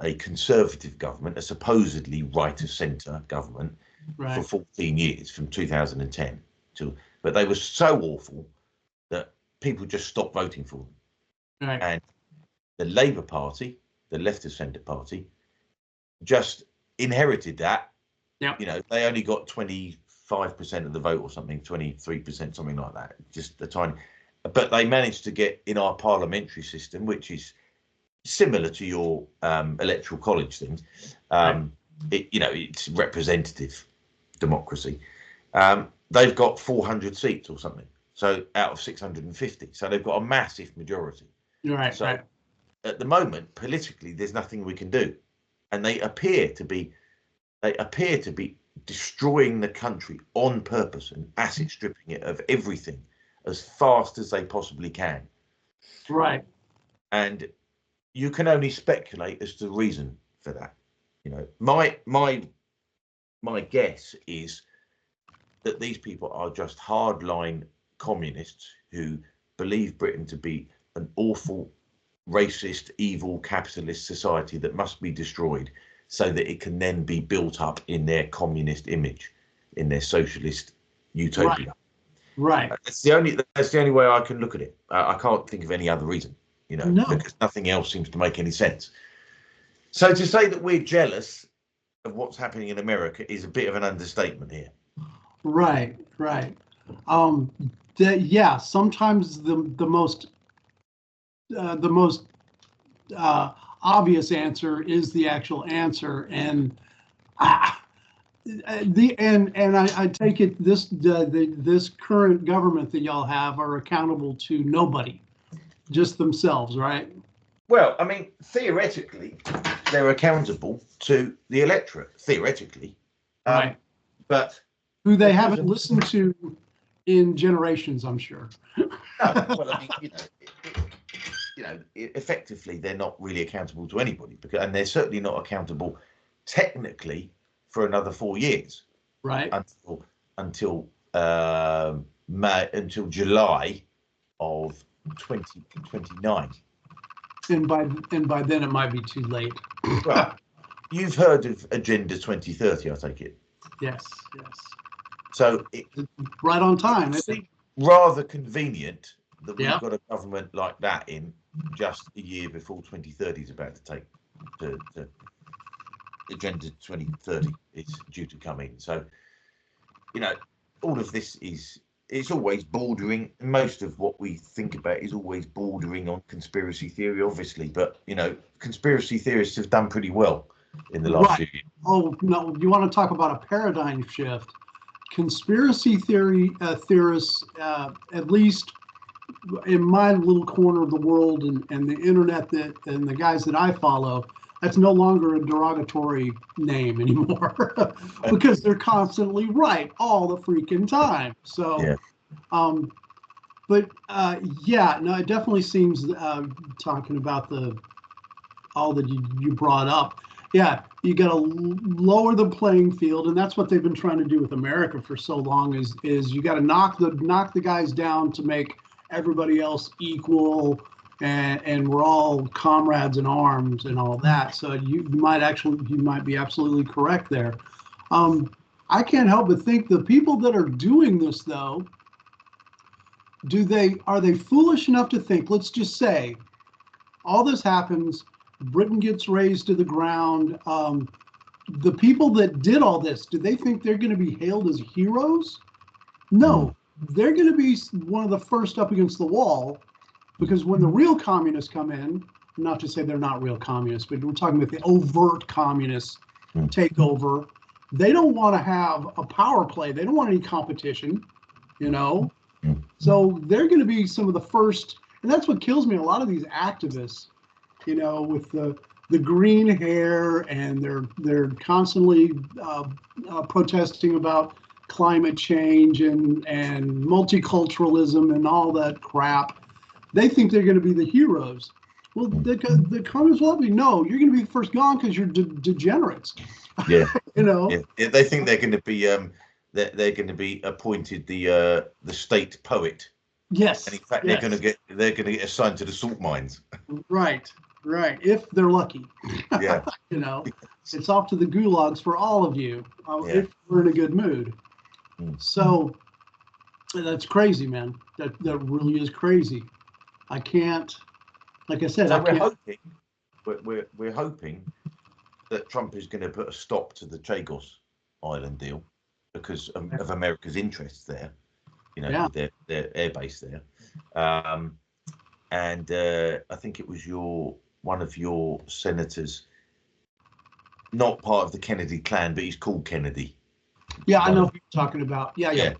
a Conservative government, a supposedly right of centre government, for 14 years, from 2010 but they were so awful that people just stopped voting for them. And the Labour Party the left of centre party, just inherited that. Yep. You know, they only got 25% of the vote or something, 23%, something like that, just a tiny. But they managed to get in our parliamentary system, which is similar to your electoral college things. It's representative democracy. They've got 400 seats or something, so out of 650. So they've got a massive majority. Right. So right. at the moment, politically, there's nothing we can do, and they appear to be destroying the country on purpose and asset stripping it of everything as fast as they possibly can. Right. And you can only speculate as to the reason for that. You know, my guess is that these people are just hardline communists who believe Britain to be an awful, racist, evil, capitalist society that must be destroyed so that it can then be built up in their communist image, in their socialist utopia. Right. That's the only way I can look at it. I can't think of any other reason, you know, because nothing else seems to make any sense. So to say that we're jealous of what's happening in America is a bit of an understatement here. Right. Sometimes the most obvious answer is the actual answer, and I take it this current government that y'all have are accountable to nobody, just themselves, right? Well, I mean, theoretically, they're accountable to the electorate, theoretically, Right. But who they haven't listened to in generations, I'm sure. No, well, I mean, effectively, they're not really accountable to anybody, and they're certainly not accountable technically for another 4 years, right? Until July of 2029. And by then it might be too late. Well, you've heard of Agenda 2030, I take it. Yes. So right on time. It's rather convenient that we've got a government like that in just a year before 2030 is about to take to Agenda 2030 is due to come in. So, all of this it's always bordering. Most of what we think about is always bordering on conspiracy theory, obviously. But conspiracy theorists have done pretty well in the last few years. Oh no, you want to talk about a paradigm shift? Conspiracy theorists, at least in my little corner of the world and the internet and the guys that I follow, that's no longer a derogatory name anymore because they're constantly right all the freaking time. So, it definitely seems talking about all that you brought up. Yeah, you got to lower the playing field, and that's what they've been trying to do with America for so long. Is you got to knock the guys down to make everybody else equal, and we're all comrades in arms and all that. So you might be absolutely correct there. I can't help but think the people that are doing this, though, are they foolish enough to think? Let's just say all this happens. Britain gets razed to the ground. The people that did all this, do they think they're going to be hailed as heroes? No, they're going to be one of the first up against the wall, because when the real communists come in, not to say they're not real communists, but we're talking about the overt communists take over, they don't want to have a power play. They don't want any competition, So they're going to be some of the first, and that's what kills me. A lot of these activists, with the green hair, and they're constantly protesting about climate change and multiculturalism and all that crap. They think they're going to be the heroes. Well, the communists will be, no, you're going to be the first gone because you're degenerates. Yeah. Yeah. They think they're going to be they're going to be appointed the state poet. Yes. And in fact, they're going to get assigned to the salt mines. Right. If they're lucky. Yeah. It's off to the gulags for all of you if we're in a good mood. So that's crazy, man. That really is crazy. I can't, like I said, So we're hoping we're hoping that Trump is going to put a stop to the Chagos Island deal because of America's interests there, with their air base there. And I think it was one of your senators, not part of the Kennedy clan, but he's called Kennedy. Yeah, I know who you're talking about. Yeah.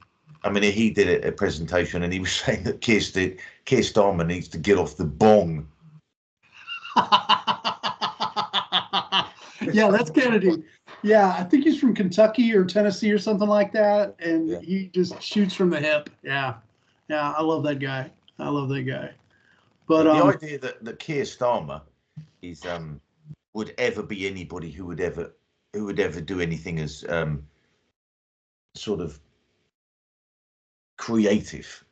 I mean, he did a presentation and he was saying that Keir Starmer needs to get off the bong. Yeah, that's Kennedy. Yeah, I think he's from Kentucky or Tennessee or something like that, and he just shoots from the hip. Yeah, I love that guy. But the idea that Keir Starmer is would ever be anybody who would ever do anything as sort of creative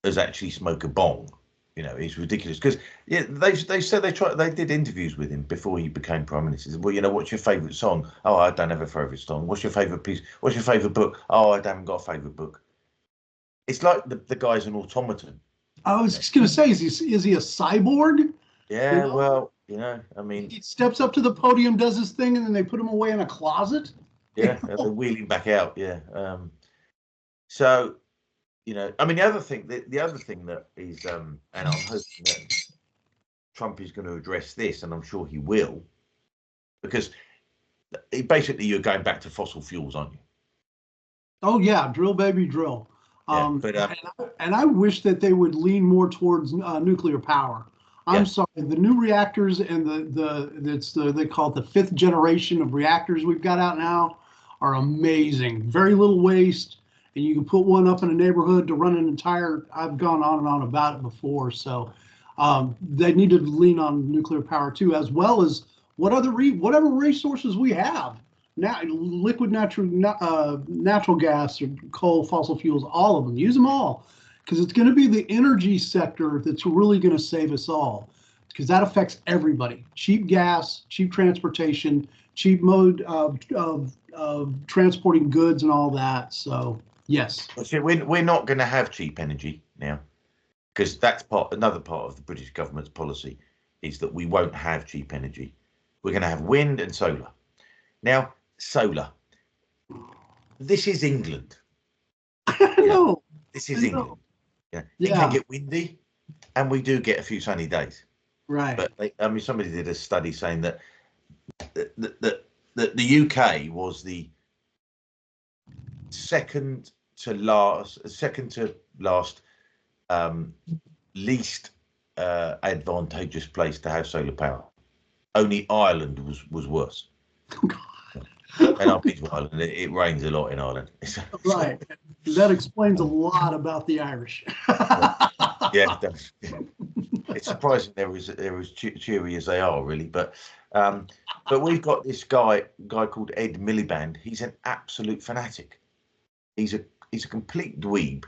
as actually smoke a bong, is ridiculous. Because they said they did interviews with him before he became prime minister. Said, well, what's your favourite song? Oh, I don't have a favourite song. What's your favourite piece? What's your favourite book? Oh, I haven't got a favourite book. It's like the guy's an automaton. I was just going to say, is he a cyborg? Yeah, well, I mean, he steps up to the podium, does his thing, and then they put him away in a closet. Yeah, they wheel him back out. Yeah. So, I mean, the other thing that is, and I'm hoping that Trump is going to address this, and I'm sure he will, because basically you're going back to fossil fuels, aren't you? Oh yeah, drill baby drill. And I wish that they would lean more towards nuclear power. I'm sorry, the new reactors and they call it the 5th generation of reactors we've got out now are amazing. Very little waste, and you can put one up in a neighborhood to run an entire. I've gone on and on about it before, so they need to lean on nuclear power too, as well as whatever resources we have. Now, liquid natural gas or coal, fossil fuels, all of them. Use them all, because it's going to be the energy sector that's really going to save us all, because that affects everybody. Cheap gas, cheap transportation, cheap mode of transporting goods and all that. So yes. So we're not going to have cheap energy now, because that's another part of the British government's policy is that we won't have cheap energy. We're going to have wind and solar. Now, solar. This is England. No, this is England. It can get windy, and we do get a few sunny days. Right. But somebody did a study saying that the UK was the second to last least advantageous place to have solar power. Only Ireland was worse. And I'm from Ireland. It rains a lot in Ireland. Right. That explains a lot about the Irish. Yeah, it does. It's surprising they're as cheery as they are, really. But we've got this guy called Ed Miliband. He's an absolute fanatic. He's a complete dweeb.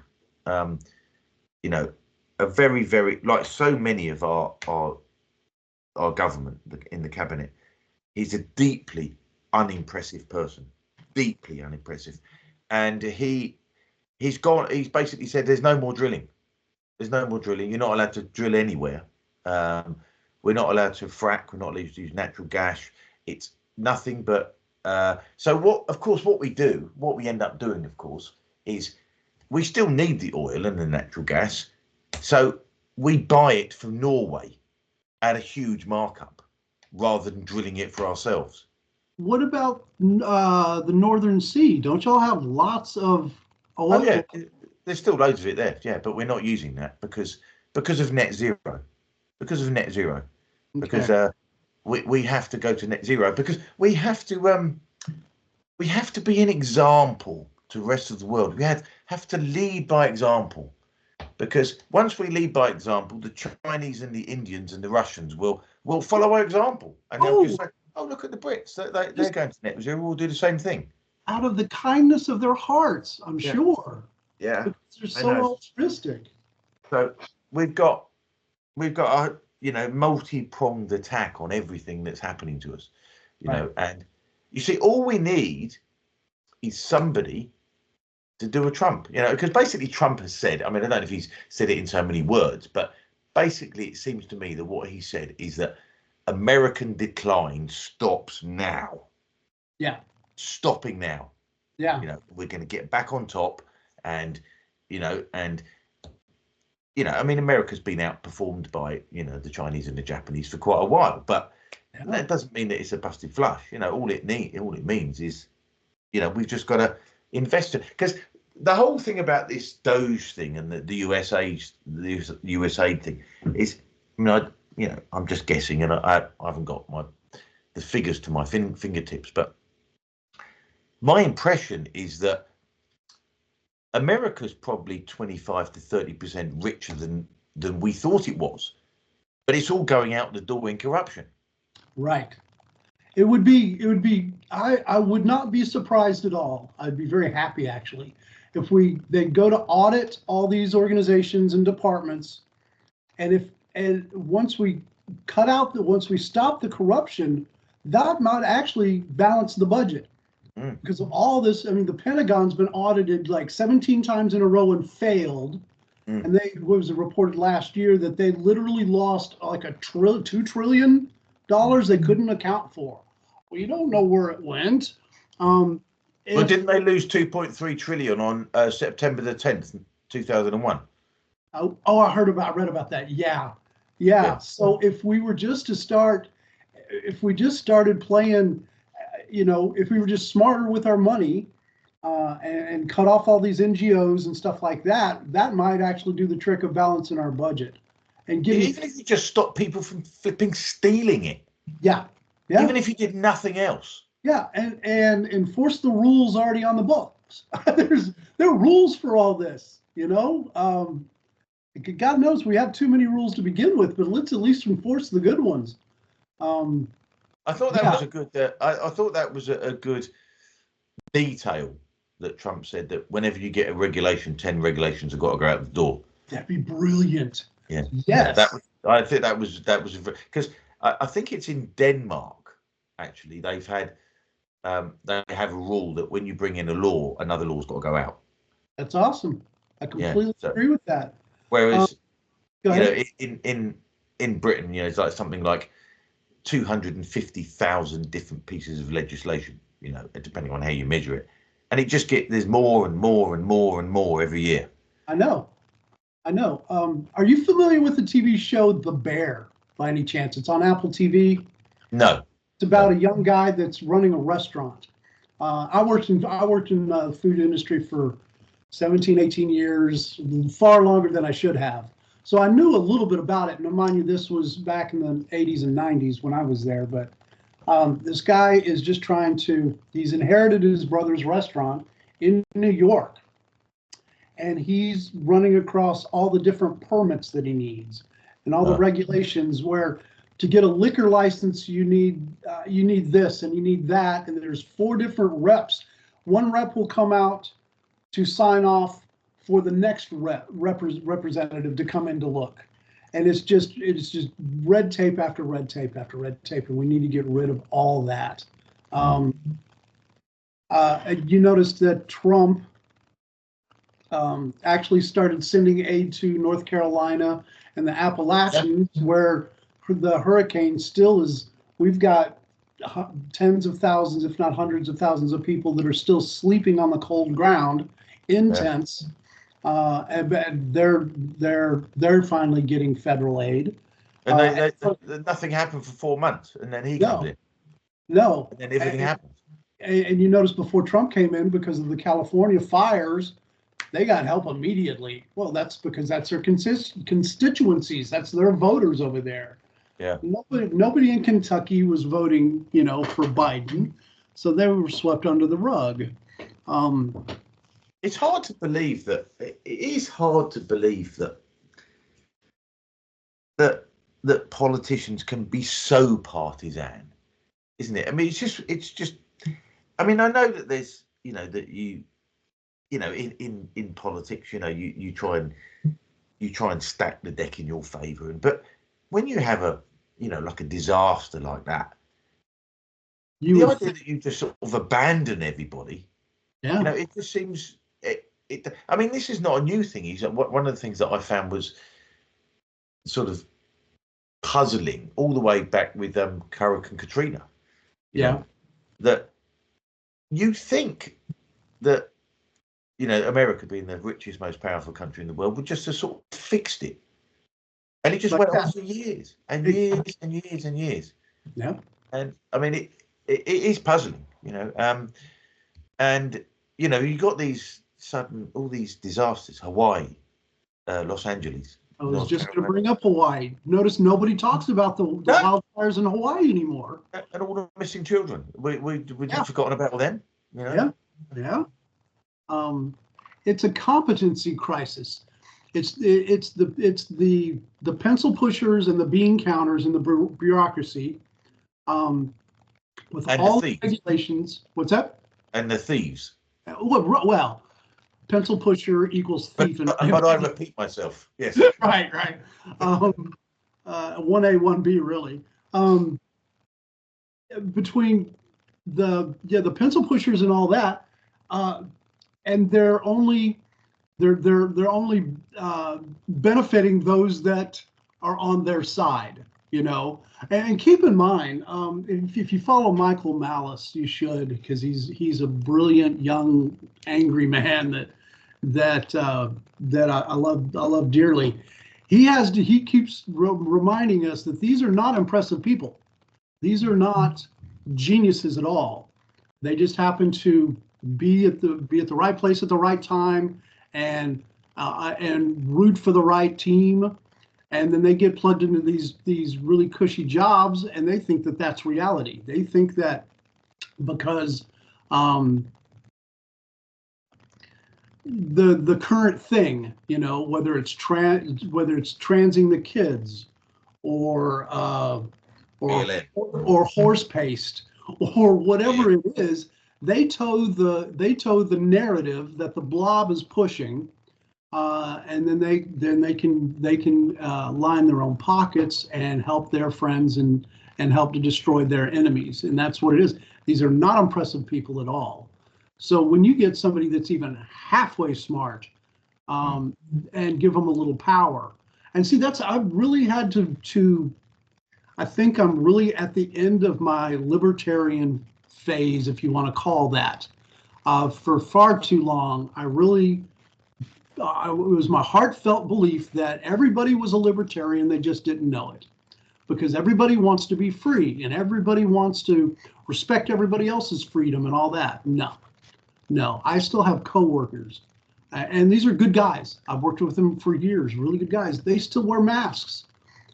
A very, very, like so many of our government in the cabinet. He's a deeply unimpressive person, and he's basically said there's no more drilling. You're not allowed to drill anywhere. We're not allowed to frack. We're not allowed to use natural gas. It's nothing but so what we end up doing, of course, is we still need the oil and the natural gas, so we buy it from Norway at a huge markup rather than drilling it for ourselves. What about the Northern Sea? Don't y'all have lots of oil? Oh yeah, there's still loads of it there. Yeah, but we're not using that because of net zero. Because we have to go to net zero, because we have to be an example to the rest of the world. We have to lead by example, because once we lead by example, the Chinese and the Indians and the Russians will follow our example, and they'll just say, oh, look at the Brits. They're going to net zero. We'll do the same thing. Out of the kindness of their hearts, I'm sure. Yeah. Because they're so altruistic. So we've got a multi-pronged attack on everything that's happening to us. And you see, all we need is somebody to do a Trump. Because basically Trump has said, I mean, I don't know if he's said it in so many words, but basically it seems to me that what he said is that American decline stops now. Yeah. Stopping now. Yeah. We're going to get back on top, and I mean, America's been outperformed by the Chinese and the Japanese for quite a while, but that doesn't mean that it's a busted flush. All it means is we've just got to invest it, because the whole thing about this Doge thing and the US aid thing is, I'm just guessing, and I haven't got the figures to my fingertips, but my impression is that America's probably 25 to 30% richer than we thought it was, but it's all going out the door in corruption. Right. It would be, I would not be surprised at all. I'd be very happy, actually, if they'd go to audit all these organizations and departments. And once we once we stop the corruption, that might actually balance the budget. Because of all this, I mean, the Pentagon's been audited like 17 times in a row and failed. And was reported last year that they literally lost like $2 trillion they couldn't account for. Well, you don't know where it went. Well, didn't they lose 2.3 trillion on September the 10th, 2001? Oh, I read about that. Yeah. So if we were just if we just started playing, if we were just smarter with our money, and cut off all these NGOs and stuff like that, that might actually do the trick of balancing our budget. And even if you just stop people from flipping stealing it. Yeah. Even if you did nothing else. Yeah, and enforce the rules already on the books. There are rules for all this, God knows we have too many rules to begin with, but let's at least enforce the good ones. I thought that was a good. I thought that was a good detail that Trump said, that whenever you get a regulation, 10 regulations have got to go out the door. That'd be brilliant. Yeah. Yes. I think that was because I think it's in Denmark. Actually, they have a rule that when you bring in a law, another law's got to go out. That's awesome. I completely agree with that. Whereas, in Britain, it's like something like 250,000 different pieces of legislation, depending on how you measure it. And it just there's more and more and more and more every year. I know. Are you familiar with the TV show The Bear by any chance? It's on Apple TV. No. It's about a young guy that's running a restaurant. I worked in the food industry for 17, 18 years, far longer than I should have. So I knew a little bit about it. And mind you, this was back in the 80s and 90s when I was there. But this guy is just he's inherited his brother's restaurant in New York. And he's running across all the different permits that he needs and all the regulations, where to get a liquor license, you need this and you need that. And there's 4 different reps. One rep will come out to sign off for the next representative to come in to look. And it's just red tape after red tape after red tape. And we need to get rid of all that. You noticed that Trump actually started sending aid to North Carolina and the Appalachians, where the hurricane still is. We've got tens of thousands, if not hundreds of thousands of people that are still sleeping on the cold ground in tents. And they're finally getting federal aid. And nothing happened for 4 months, and then he comes in. No. And then everything happened. And you notice before Trump came in, because of the California fires, they got help immediately. Well, that's because that's their constituencies. That's their voters over there. Yeah. Nobody in Kentucky was voting, for Biden, so they were swept under the rug. It's hard to believe that. It is hard to believe that politicians can be so partisan, isn't it? I mean, it's just. I mean, I know that there's, that in politics, you try and stack the deck in your favour, but when you have like a disaster like that, the idea that you just sort of abandon everybody, it just seems. I mean, this is not a new thing. One of the things that I found was sort of puzzling all the way back with Hurricane Katrina. Yeah. That you think that, America being the richest, most powerful country in the world would just have sort of fixed it. And it just went on for years and years and years and years. Yeah. And I mean, it is puzzling, and, you got all these disasters, Hawaii, Los Angeles. I was just going to bring up Hawaii. Notice nobody talks about the wildfires in Hawaii anymore. And all the missing children. We've forgotten about them. Yeah. It's a competency crisis. It's the pencil pushers and the bean counters and the bureaucracy. With all the regulations. What's that? And the thieves. Well, pencil pusher equals thief. But I repeat myself. Yes. Right. 1A, 1B, really. Between the pencil pushers and all that, and they're only benefiting those that are on their side, And keep in mind, if you follow Michael Malice, you should, because he's a brilliant young angry man that I love dearly. He keeps reminding us that these are not impressive people. These are not geniuses at all. They just happen to be at the right place at the right time and root for the right team. And then they get plugged into these really cushy jobs, and they think that that's reality. They think that because the current thing, whether it's transing the kids or horse paste or whatever it is, they toe the narrative that the blob is pushing. And then they can line their own pockets and help their friends and help to destroy their enemies. And that's what it is. These are not impressive people at all. So when you get somebody that's even halfway smart and give them a little power, and see, I've really had to I think I'm really at the end of my libertarian phase, if you want to call that. For far too long, it was my heartfelt belief that everybody was a libertarian, they just didn't know it. Because everybody wants to be free and everybody wants to respect everybody else's freedom and all that. No, I still have coworkers, and these are good guys. I've worked with them for years, really good guys. They still wear masks.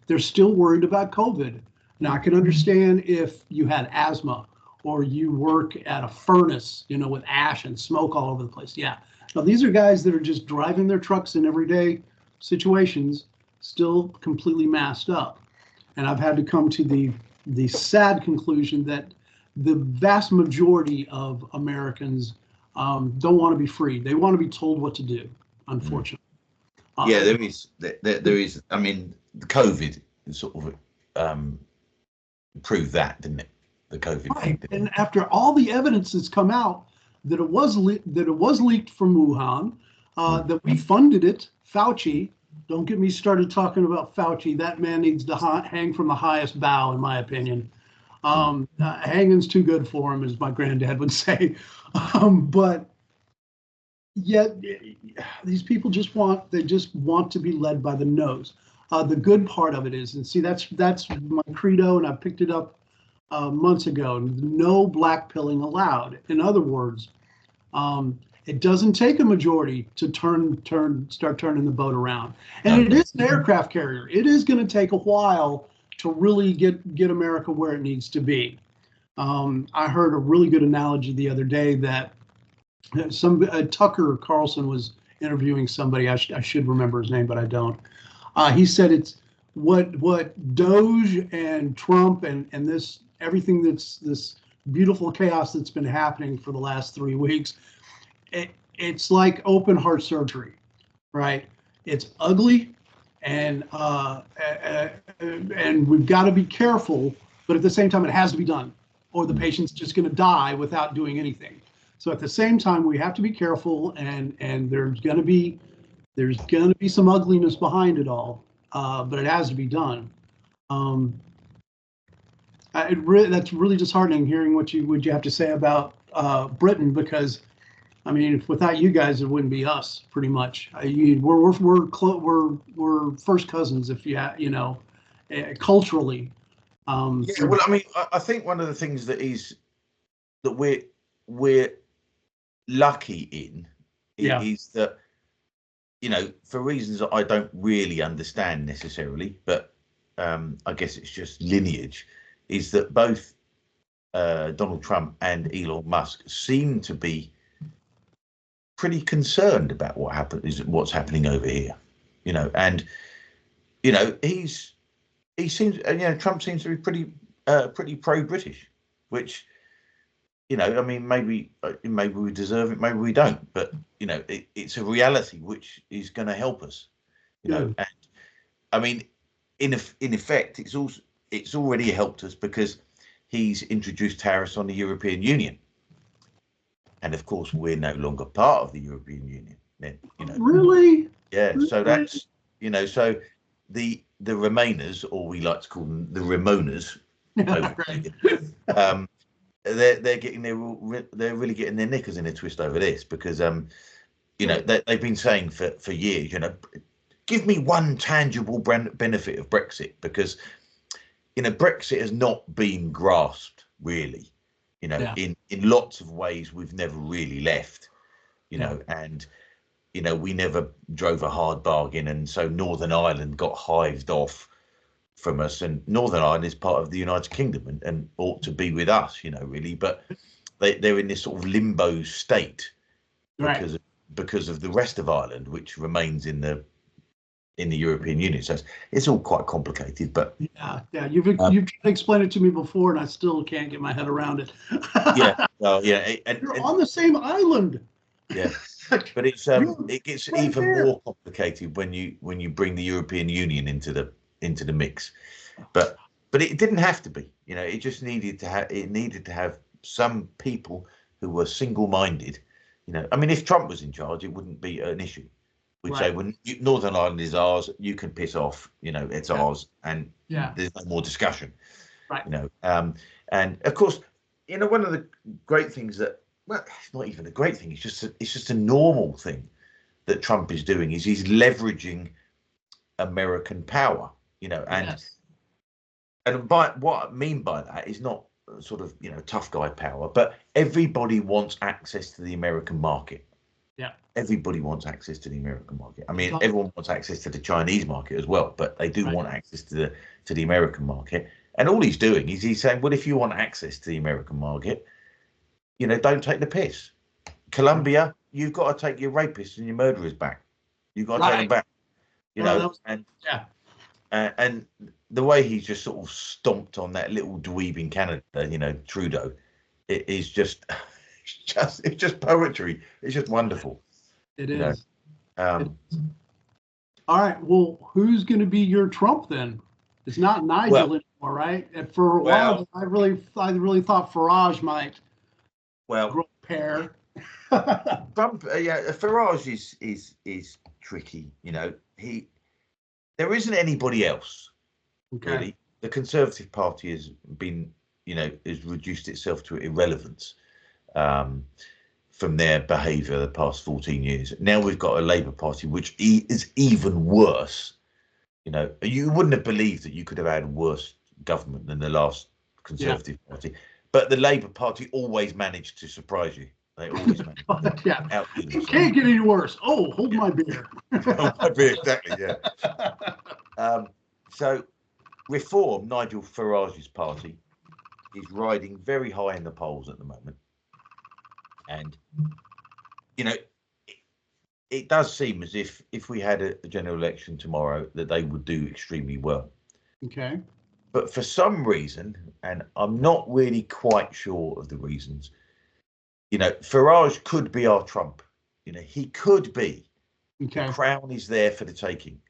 They're still worried about COVID. Now, I can understand if you had asthma or you work at a furnace, with ash and smoke all over the place. Yeah. Now, these are guys that are just driving their trucks in everyday situations, still completely masked up. And I've had to come to the sad conclusion that the vast majority of Americans don't want to be free. They want to be told what to do, unfortunately. Yeah, there is. I mean, the COVID sort of proved that, didn't it? The COVID thing. And after all the evidence that's come out that it was leaked from Wuhan, that we funded it, Fauci. Don't get me started talking about Fauci. That man needs to hang from the highest bough, in my opinion. Hanging's too good for him, as my granddad would say. But yet, these people just want to be led by the nose. The good part of it is, and see, that's my credo, and I picked it up months ago. No black pilling allowed. In other words, it doesn't take a majority to start turning the boat around. And it is an aircraft carrier. It is going to take a while to really get America where it needs to be. I heard a really good analogy the other day that Tucker Carlson was interviewing somebody. I should remember his name, but I don't. He said it's what Doge and Trump and this everything that's this beautiful chaos that's been happening for the last 3 weeks. It's like open heart surgery, right? It's ugly, and we've got to be careful, but at the same time, it has to be done, or the patient's just going to die without doing anything. So at the same time, we have to be careful, and there's going to be some ugliness behind it all, but it has to be done. Um, that's really disheartening hearing what you have to say about Britain, because I mean, if without you guys, it wouldn't be us, pretty much. We're first cousins, if you know, culturally. Yeah, well, I mean, I think one of the things that we're lucky in is that, you know, for reasons that I don't really understand necessarily, but I guess it's just lineage, is that both Donald Trump and Elon Musk seem to be pretty concerned about what's happening over here, you know, and you know he seems, you know, Trump seems to be pretty pro-British, which, you know, I mean, maybe we deserve it, maybe we don't, but you know, it's a reality which is going to help us, you know. And I mean, in effect, it's already helped us because he's introduced tariffs on the European Union, and of course we're no longer part of the European Union. Then, you know, really, yeah. So that's, you know, so the Remainers, or we like to call them the Ramoners, they're getting they're really getting their knickers in a twist over this, because you know, they've been saying for years, you know, give me one tangible benefit of Brexit, because, you know, Brexit has not been grasped really, you know, in lots of ways. We've never really left, you know, and you know, we never drove a hard bargain, and so Northern Ireland got hived off from us, and Northern Ireland is part of the United Kingdom and ought to be with us, you know, really, but they're in this sort of limbo state because of the rest of Ireland, which remains in the European Union. So it's all quite complicated, but you've explained it to me before, and I still can't get my head around it. And you're on the same island. Yeah, but it gets even more complicated when you bring the European Union into the mix. But it didn't have to be, you know. It just needed to have some people who were single-minded, you know. I mean, if Trump was in charge, it wouldn't be an issue. We'd say, when Northern Ireland is ours, you can piss off, you know, it's ours, and there's no more discussion, you know. And of course, you know, one of the great things that, well, it's not even a great thing, it's just a normal thing that Trump is doing, is he's leveraging American power, you know. And by what I mean by that is not sort of, you know, tough guy power, but everybody wants access to the American market. Everybody wants access to the American market. I mean, everyone wants access to the Chinese market as well, but they do want access to the American market. And all he's doing is he's saying, well, if you want access to the American market, you know, don't take the piss. Colombia, you've got to take your rapists and your murderers back. You've got to take them back. You know, and the way he's just sort of stomped on that little dweeb in Canada, you know, Trudeau, it is just it's just poetry. It's just wonderful. It is. All right. Well, who's going to be your Trump then? It's not Nigel anymore, right? And for a while, I really thought Farage might. Grow a pair. Trump, Farage is tricky. You know, there isn't anybody else really. The Conservative Party has been, you know, has reduced itself to irrelevance from their behaviour the past 14 years. Now we've got a Labour Party which is even worse. You know, you wouldn't have believed that you could have had a worse government than the last Conservative Party, but the Labour Party always managed to surprise you. They always managed to it can't get any worse. Oh, hold my beer. Hold my beer, exactly, yeah. So Reform, Nigel Farage's party, is riding very high in the polls at the moment. And, you know, it does seem as if we had a general election tomorrow, that they would do extremely well. Okay. But for some reason, and I'm not really quite sure of the reasons, you know, Farage could be our Trump. You know, he could be. Okay. The crown is there for the taking,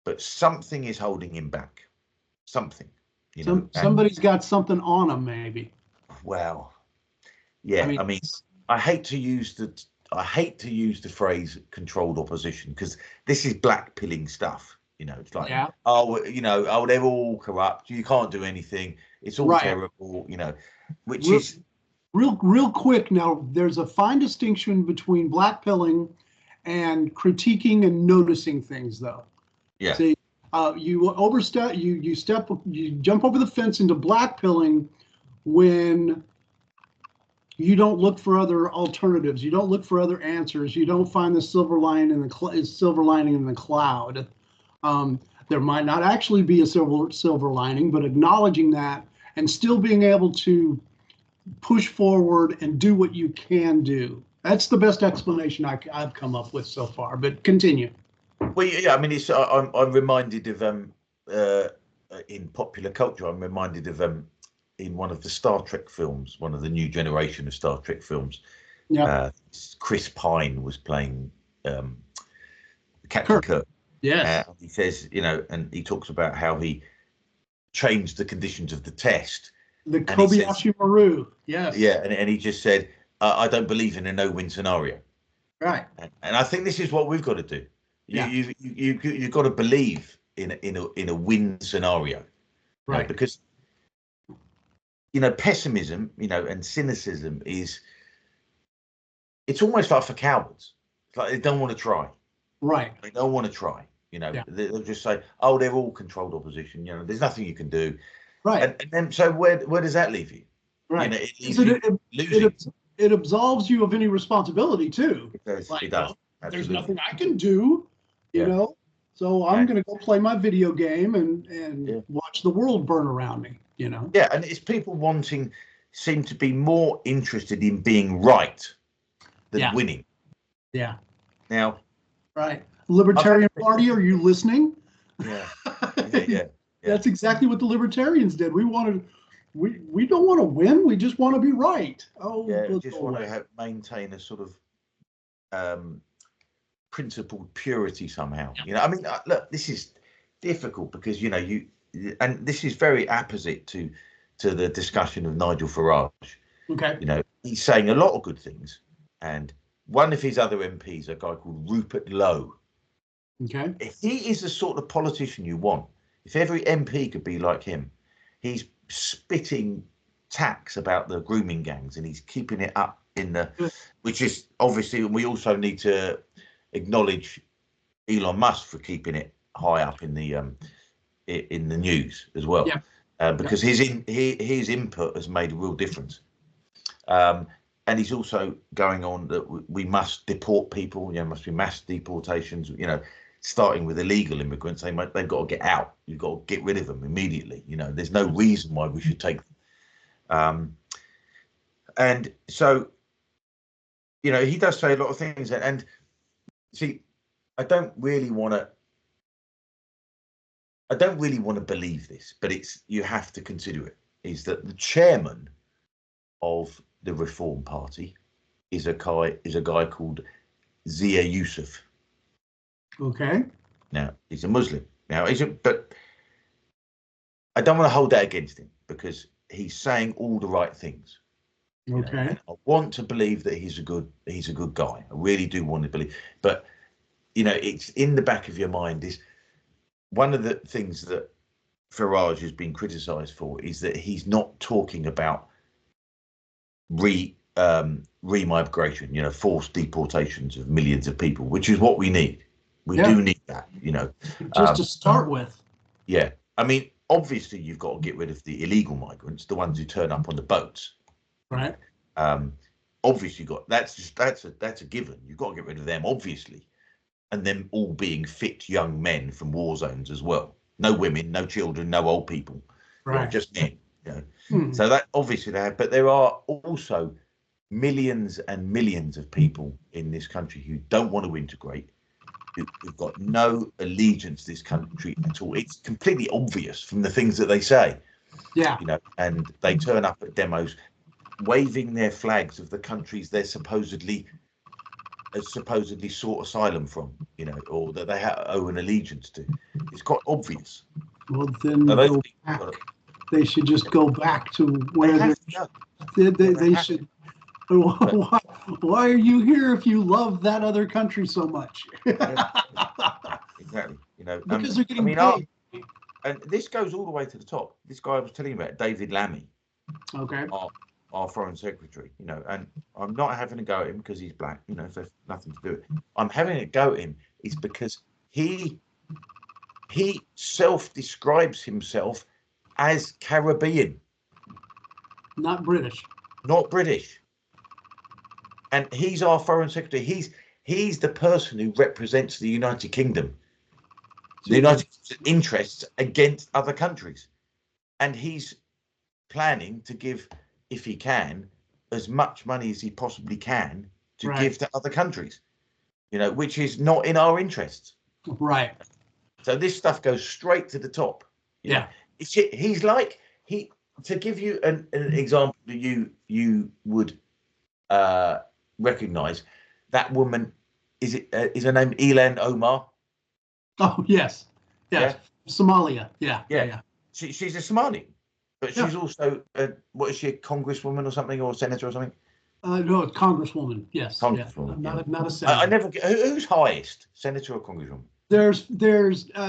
but something is holding him back. Something, you know. Somebody's got something on him, maybe. Well, yeah. I mean, I hate to use the phrase controlled opposition, because this is black pilling stuff. You know, it's like, Yeah. oh, you know, oh, they're all corrupt. You can't do anything. It's all Right. terrible. You know, which Real, is real quick now, there's a fine distinction between blackpilling and critiquing and noticing things, though. yeah, See, you overstep, you jump over the fence into blackpilling when you don't look for other alternatives. You don't look for other answers. You don't find the silver lining in the cloud. There might not actually be a silver lining, but acknowledging that and still being able to push forward and do what you can do. That's the best explanation I've come up with so far. But continue. well, yeah. I mean, it's I'm reminded of in popular culture. I'm reminded of in one of the Star Trek films, one of the new generation of Star Trek films. Yeah. Chris Pine was playing Captain Kirk. Kirk. Yes. He says, you know, and he talks about how he changed the conditions of the test. The And he says, Kobayashi Maru. Yes. yeah, and he just said, I don't believe in a no-win scenario. Right. And I think this is what we've got to do. Yeah. You've got to believe in a win scenario, you know, Right. because you know pessimism, you know, and cynicism it's almost like for cowards. It's like they don't want to try. Right. They don't want to try. You know, Yeah. they'll just say, "Oh, they're all controlled opposition." You know, there's nothing you can do. Right. And then, so where does that leave you? Right. You know, it leaves So you losing. it absolves you of any responsibility too. It does. Like, It does. well, there's Absolutely. nothing I can do, you Yeah. know. So I'm Yeah. going to go play my video game and Yeah. watch the world burn around me, you know. Yeah, and it's people seem to be more interested in being right than Yeah. winning. Yeah. Now, Right. Libertarian Party, are you listening? yeah, yeah. That's exactly what the libertarians did. We don't want to win. We just want to be right. Oh, Yeah, let's just go want away. to maintain a sort of principled purity somehow. Yeah. You know, I mean, look, this is difficult because you know and this is very apposite to the discussion of Nigel Farage. Okay. You know, he's saying a lot of good things, and one of his other MPs, a guy called Rupert Lowe. Okay. If he is the sort of politician you want, if every MP could be like him, he's spitting tacks about the grooming gangs and he's keeping it up in the, which is obviously, we also need to acknowledge Elon Musk for keeping it high up in the news as well. Yeah. Because his input has made a real difference. And he's also going on that we must deport people. You know, must be mass deportations. You know, starting with illegal immigrants, they've got to get out. You've got to get rid of them immediately. You know, there's no reason why we should take them. And so, you know, he does say a lot of things. And see, I don't really want to believe this, but you have to consider it. Is that the chairman of the Reform Party is a guy called Zia Yusuf. Okay. Now he's a Muslim. Now but I don't want to hold that against him because he's saying all the right things. Okay. And I want to believe that he's a good guy. I really do want to believe. But you know, it's in the back of your mind is one of the things that Farage has been criticised for is that he's not talking about remigration, you know, forced deportations of millions of people, which is what we need. We do need that, you know. Just to start with. Yeah. I mean, obviously you've got to get rid of the illegal migrants, the ones who turn up on the boats. Right. Obviously that's a given. You've got to get rid of them, obviously. And them all being fit young men from war zones as well. No women, no children, no old people. Right. You know, just men. You know. So that obviously but there are also millions and millions of people in this country who don't want to integrate, who've got no allegiance to this country at all. It's completely obvious from the things that they say. Yeah. You know, and they turn up at demos waving their flags of the countries they're supposedly sought asylum from, you know, or that they owe an allegiance to. It's quite obvious. Well, then they should just go back to where they should. Why are you here if you love that other country so much? Exactly. You know, Because they're I getting mean, paid. and this goes all the way to the top. This guy I was telling you about, David Lammy, Okay. our foreign secretary, you know, and I'm not having a go at him because he's black, you know, so nothing to do with it. I'm having a go at him is because he self-describes himself as Caribbean, Not British. not British. And he's our foreign secretary. He's the person who represents the United Kingdom, the United Kingdom's interests against other countries. And he's planning to give, if he can, as much money as he possibly can to give to other countries, you know, which is not in our interests. Right. So this stuff goes straight to the top. You know? He's like, to give you an example that you would recognize, that woman, is her name Ilan Omar? Oh, yes. Yes. Yeah. Somalia. Yeah. She's a Somali, but she's also what is she, a congresswoman or something, or a senator or something? No, congresswoman. Yes. Congresswoman. Yeah. Not a senator. I never get who's highest, senator or congresswoman? There's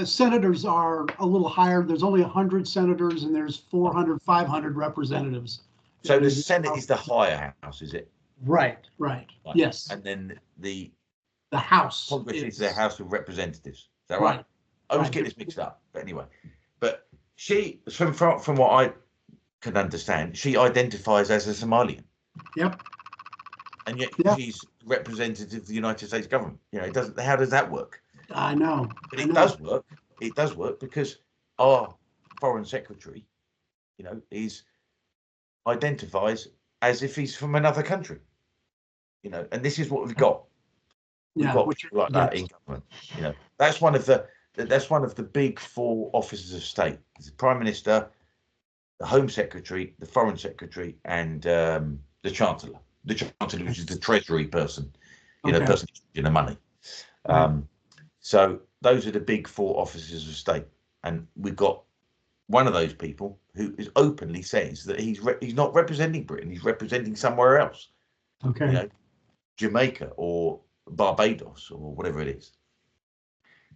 senators are a little higher. There's only 100 senators and there's 400, 500 representatives. So the Senate is the higher house, is it? Right. Yes. And then the House. Congress is the House of Representatives. Is that right? I always get this mixed up. But anyway, but she, from what I can understand, she identifies as a Somalian. Yep. And yet she's representative of the United States government. You know, it doesn't. How does that work? I know. But it does work. It does work because our foreign secretary, you know, identifies as if he's from another country. You know, and this is what we've got. We've got people like that in government. You know, that's one of the big four officers of state: the Prime Minister, the Home Secretary, the Foreign Secretary, and the Chancellor. The Chancellor, which is the Treasury person, you know, person in the money. So those are the big four officers of state, and we've got one of those people who is openly says that he's not representing Britain; he's representing somewhere else. Okay. You know, Jamaica or Barbados or whatever it is.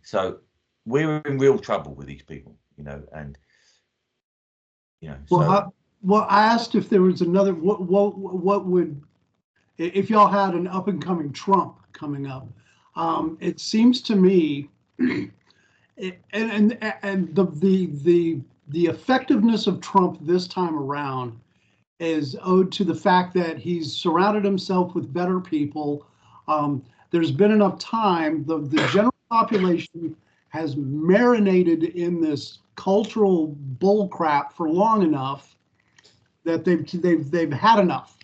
So we're in real trouble with these people, you know, and you know. Well, I asked if there was another. What would, if y'all had an up and coming Trump coming up? It seems to me, and the effectiveness of Trump this time around is owed to the fact that he's surrounded himself with better people. There's been enough time. The general population has marinated in this cultural bullcrap for long enough that they've had enough.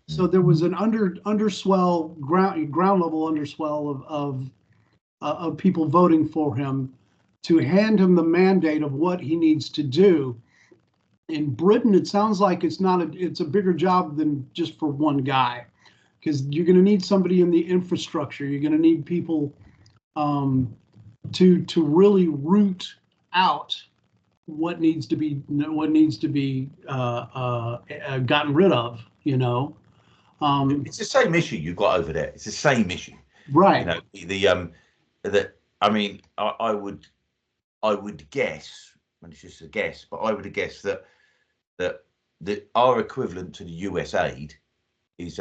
So there was an underswell, ground level underswell of people voting for him to hand him the mandate of what he needs to do. In Britain, it sounds like it's a bigger job than just for one guy, because you're going to need somebody in the infrastructure. You're going to need people to really root out what needs to be gotten rid of. You know, it's the same issue you've got over there. It's the same issue, right? You know, I mean, I would guess, and it's just a guess, but I would guess that our equivalent to the US aid is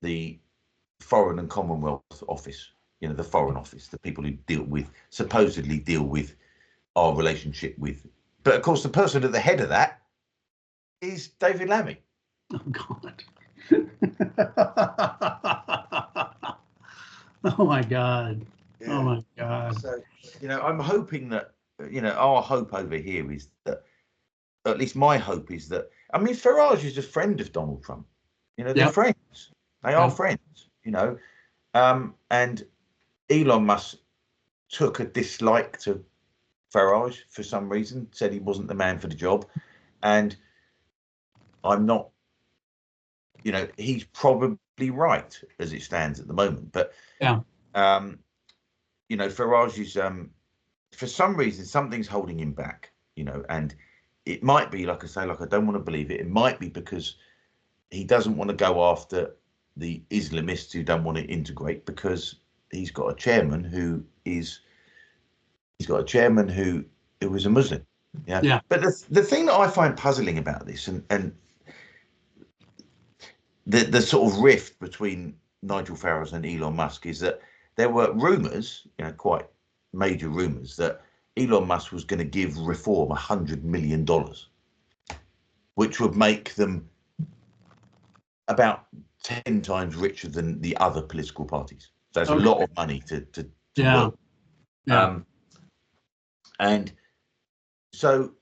the Foreign and Commonwealth Office. You know, the Foreign Office, the people who supposedly deal with our relationship with. But of course, the person at the head of that is David Lammy. Oh God. Oh my God. Yeah. Oh my God. So, you know, I'm hoping that, you know, our hope over here is that, at least my hope is that, I mean, Farage is a friend of Donald Trump. You know, they're friends. They are friends, you know. And Elon Musk took a dislike to Farage for some reason, said he wasn't the man for the job. And I'm not, you know, he's probably right as it stands at the moment. But, you know, Farage is, for some reason, something's holding him back, you know, and it might be, like I say, like I don't want to believe it. It might be because he doesn't want to go after the Islamists who don't want to integrate, because he's got a chairman who is he's got a chairman who was a Muslim. Yeah. Yeah. But the thing that I find puzzling about this, and the sort of rift between Nigel Farage and Elon Musk, is that there were rumours, quite major rumours, that Elon Musk was going to give Reform $100 million, which would make them about 10 times richer than the other political parties. So it's a lot of money to Yeah. work. Yeah. And so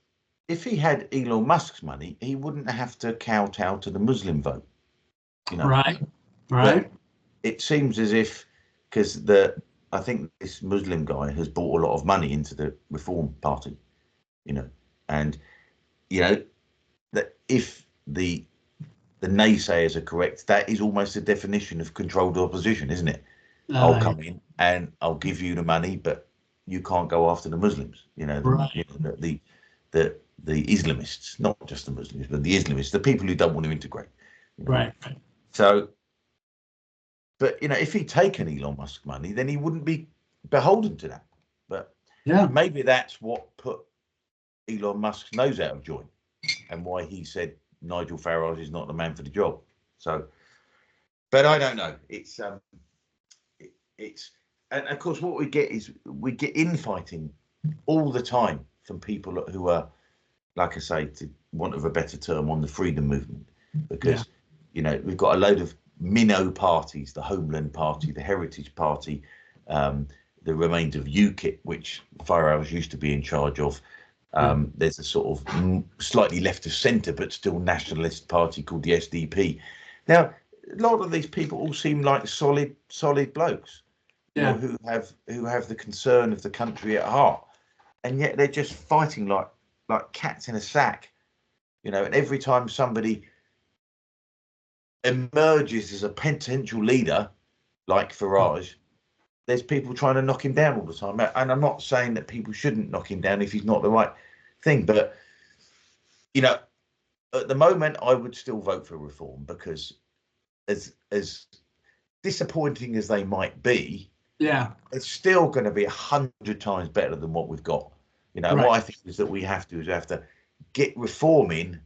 if he had Elon Musk's money, he wouldn't have to kowtow to the Muslim vote. Right. But it seems as if, because I think this Muslim guy has brought a lot of money into the Reform Party, and that if the naysayers are correct, that is almost a definition of controlled opposition, isn't it? I'll come in and I'll give you the money, but you can't go after the Muslims. The Islamists, not just the Muslims, but the Islamists, the people who don't want to integrate. Right. So, but if he'd taken Elon Musk money, then he wouldn't be beholden to that. But maybe that's what put Elon Musk's nose out of joint, and why he said Nigel Farage is not the man for the job. So, but I don't know. It's and of course what we get is infighting all the time from people who are, like I say, to want of a better term, on the freedom movement, because we've got a load of minnow parties: the Homeland Party, the Heritage Party, the remains of UKIP, which Farage used to be in charge of. There's a sort of slightly left of centre but still nationalist party called the SDP. Now, a lot of these people all seem like solid blokes, who have the concern of the country at heart, and yet they're just fighting like cats in a sack, and every time somebody emerges as a potential leader like Farage, there's people trying to knock him down all the time. And I'm not saying that people shouldn't knock him down if he's not the right thing, but at the moment I would still vote for Reform, because as disappointing as they might be, it's still going to be 100 times better than what we've got. What I think is that we have to get Reform in,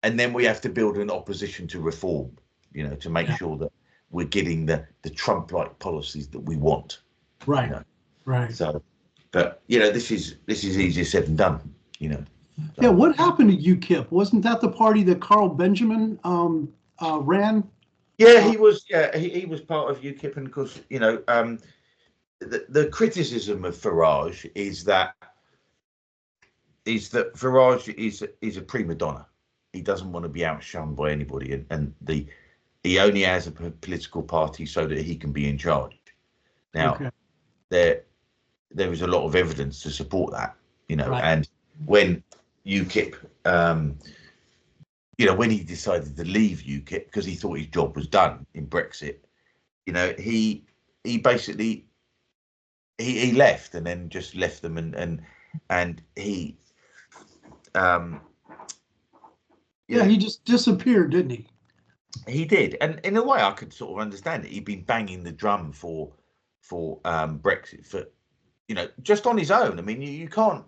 and then we have to build an opposition to Reform, to make sure that we're getting the Trump-like policies that we want. Right. So, but this is easier said than done. Yeah. What happened to UKIP? Wasn't that the party that Carl Benjamin ran? Yeah, he was. Yeah, he was part of UKIP, and of course, the criticism of Farage is that Farage is a prima donna. He doesn't want to be outshone by anybody, and he only has a political party so that he can be in charge. Now, there is a lot of evidence to support that, and when UKIP, when he decided to leave UKIP because he thought his job was done in Brexit, he basically he left, and then just left them, and he he just disappeared, didn't he? He did, and in a way I could sort of understand it. He'd been banging the drum for Brexit for just on his own. I mean, you can't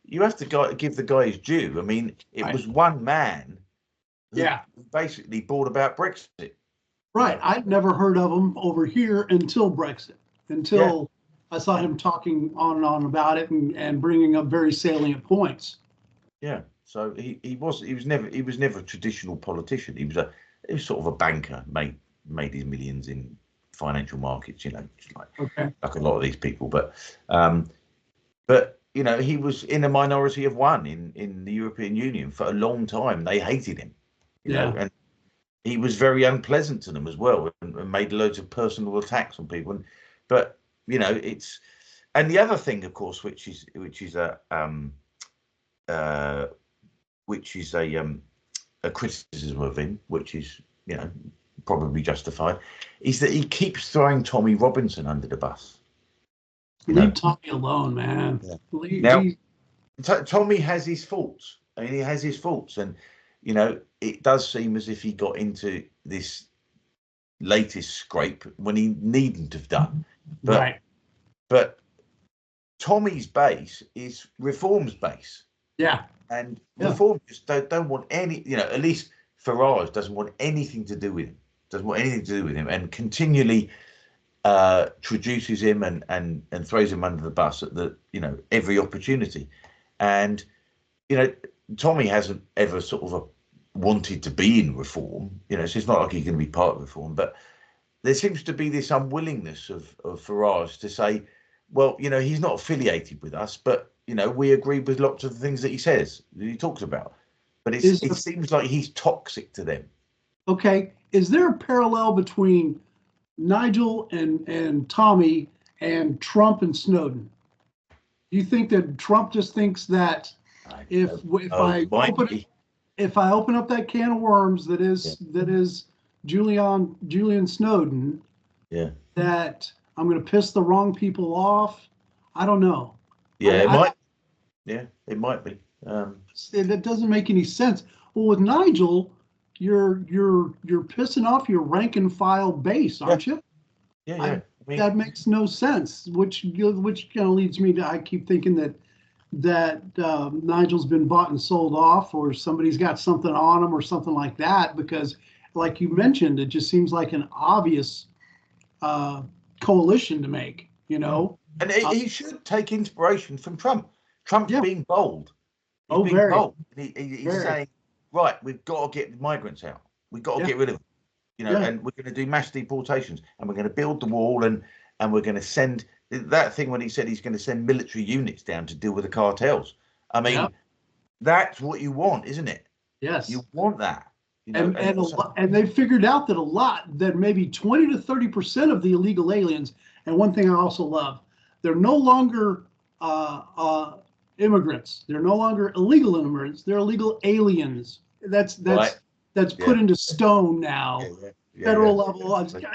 you have to give the guy his due. I mean, it was one man who basically brought about Brexit. Right. I'd never heard of him over here until Brexit, until I saw him talking on and on about it and bringing up very salient points. Yeah. So he was never a traditional politician. He was sort of a banker, made his millions in financial markets, like a lot of these people. But he was in a minority of one in the European Union for a long time. They hated him, and he was very unpleasant to them as well, and made loads of personal attacks on people. But it's, and the other thing, of course, which is a criticism of him, which is probably justified, is that he keeps throwing Tommy Robinson under the bus. Leave Tommy alone, man. Tommy has his faults. I mean, he has his faults, and it does seem as if he got into this latest scrape when he needn't have done. But Tommy's base is Reform's base, Yeah. and Yeah. Reform just don't want any, at least Farage doesn't want anything to do with him, and continually traduces him and throws him under the bus at the every opportunity. And Tommy hasn't ever sort of wanted to be in Reform, so it's not like he's going to be part of Reform, but there seems to be this unwillingness of Farage to say, well, he's not affiliated with us, but we agree with lots of the things that he talks about, but it seems like he's toxic to them. Okay, is there a parallel between Nigel and Tommy and Trump and Snowden? Do you think that Trump just thinks that if I open up that can of worms that is Julian Snowden, that I'm going to piss the wrong people off? I don't know. It might. Yeah, it might be. That doesn't make any sense. Well, with Nigel, you're pissing off your rank and file base, aren't you? Yeah. That makes no sense. Which kind of leads me to, I keep thinking that Nigel's been bought and sold off, or somebody's got something on him, or something like that. Because, like you mentioned, it just seems like an obvious coalition to make. And he should take inspiration from Trump. Trump's being bold. He's being very bold. He's saying, right, we've got to get the migrants out. We've got to get rid of them. And we're going to do mass deportations, and we're going to build the wall, and we're going to send that thing when he said he's going to send military units down to deal with the cartels. I mean, that's what you want, isn't it? Yes. You want that. And they figured out that maybe 20 to 30% of the illegal aliens, and one thing I also love, they're no longer immigrants. They're no longer illegal immigrants. They're illegal aliens. That's put into stone now. Federal level.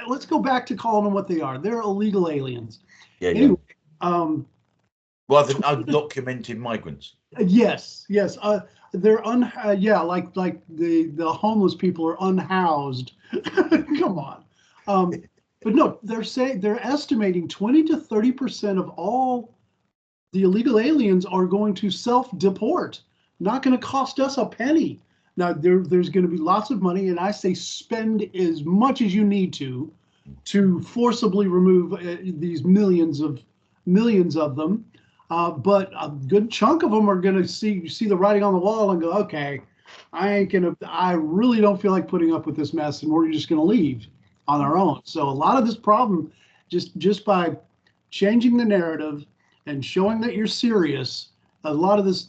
Let's go back to calling them what they are. They're illegal aliens. Anyway, rather than undocumented migrants. Yes. They're like the homeless people are unhoused. Come on. But no, they're estimating 20 to 30% of all the illegal aliens are going to self-deport. Not going to cost us a penny. Now there's going to be lots of money, and I say spend as much as you need to forcibly remove these millions of them. But a good chunk of them are going to see the writing on the wall and go, okay, I really don't feel like putting up with this mess, and we're just going to leave on our own. So a lot of this problem, just by changing the narrative and showing that you're serious, a lot of this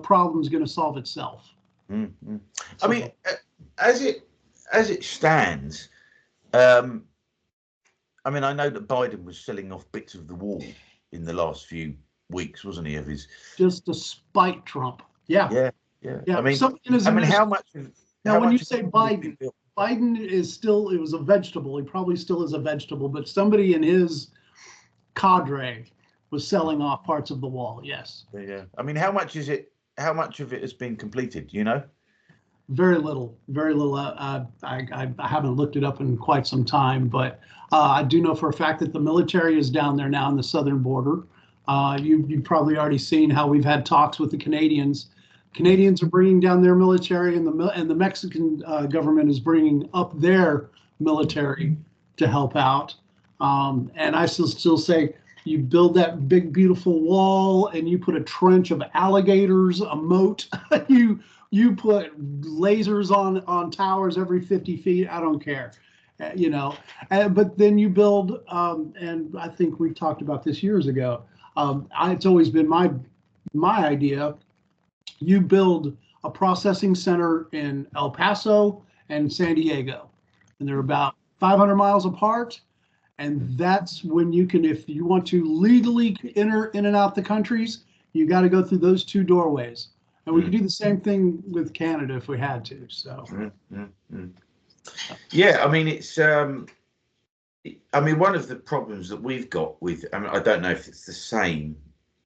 problem is going to solve itself. Mm-hmm. I mean, as it stands, I mean, I know that Biden was selling off bits of the wall in the last few weeks, wasn't he? Of his just to spite Trump. Yeah. I mean, how much? Now, when you say Biden is still, it was a vegetable. He probably still is a vegetable, but somebody in his cadre was selling off parts of the wall. Yes. Yeah. I mean, how much is it? How much of it has been completed? Very little. I haven't looked it up in quite some time, but I do know for a fact that the military is down there now on the southern border. You've probably already seen how we've had talks with the Canadians. Canadians are bringing down their military, and the Mexican government is bringing up their military to help out. And I still say, you build that big, beautiful wall, and you put a trench of alligators, a moat. You put lasers on towers every 50 feet. I don't care, But then you build, and I think we talked about this years ago. It's always been my idea. You build a processing center in El Paso and San Diego, and they're about 500 miles apart. And that's when you can, if you want to legally enter in and out the countries, you got to go through those two doorways. And we could do the same thing with Canada if we had to. So, yeah, I mean, it's, I mean, one of the problems that we've got with, I mean, I don't know if it's the same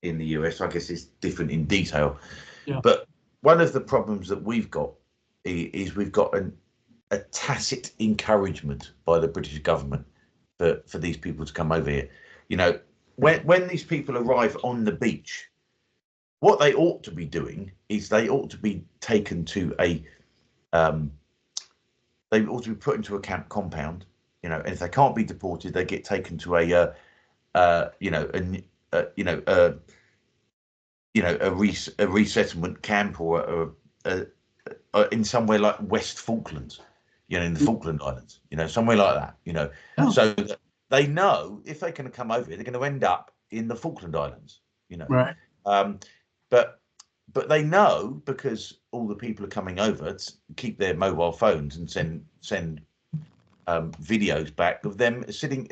in the US. I guess it's different in detail. Yeah. But one of the problems that we've got is we've got a tacit encouragement by the British government for these people to come over here. when these people arrive on the beach, what they ought to be doing is they ought to be taken to a they ought to be put into a camp compound, and if they can't be deported, they get taken to a resettlement camp or in somewhere like West Falklands, in the Falkland Islands, somewhere like that, Oh. so that they know if they're going to come over here, they're going to end up in the Falkland Islands, Right. But they know, because all the people are coming over to keep their mobile phones and send videos back of them sitting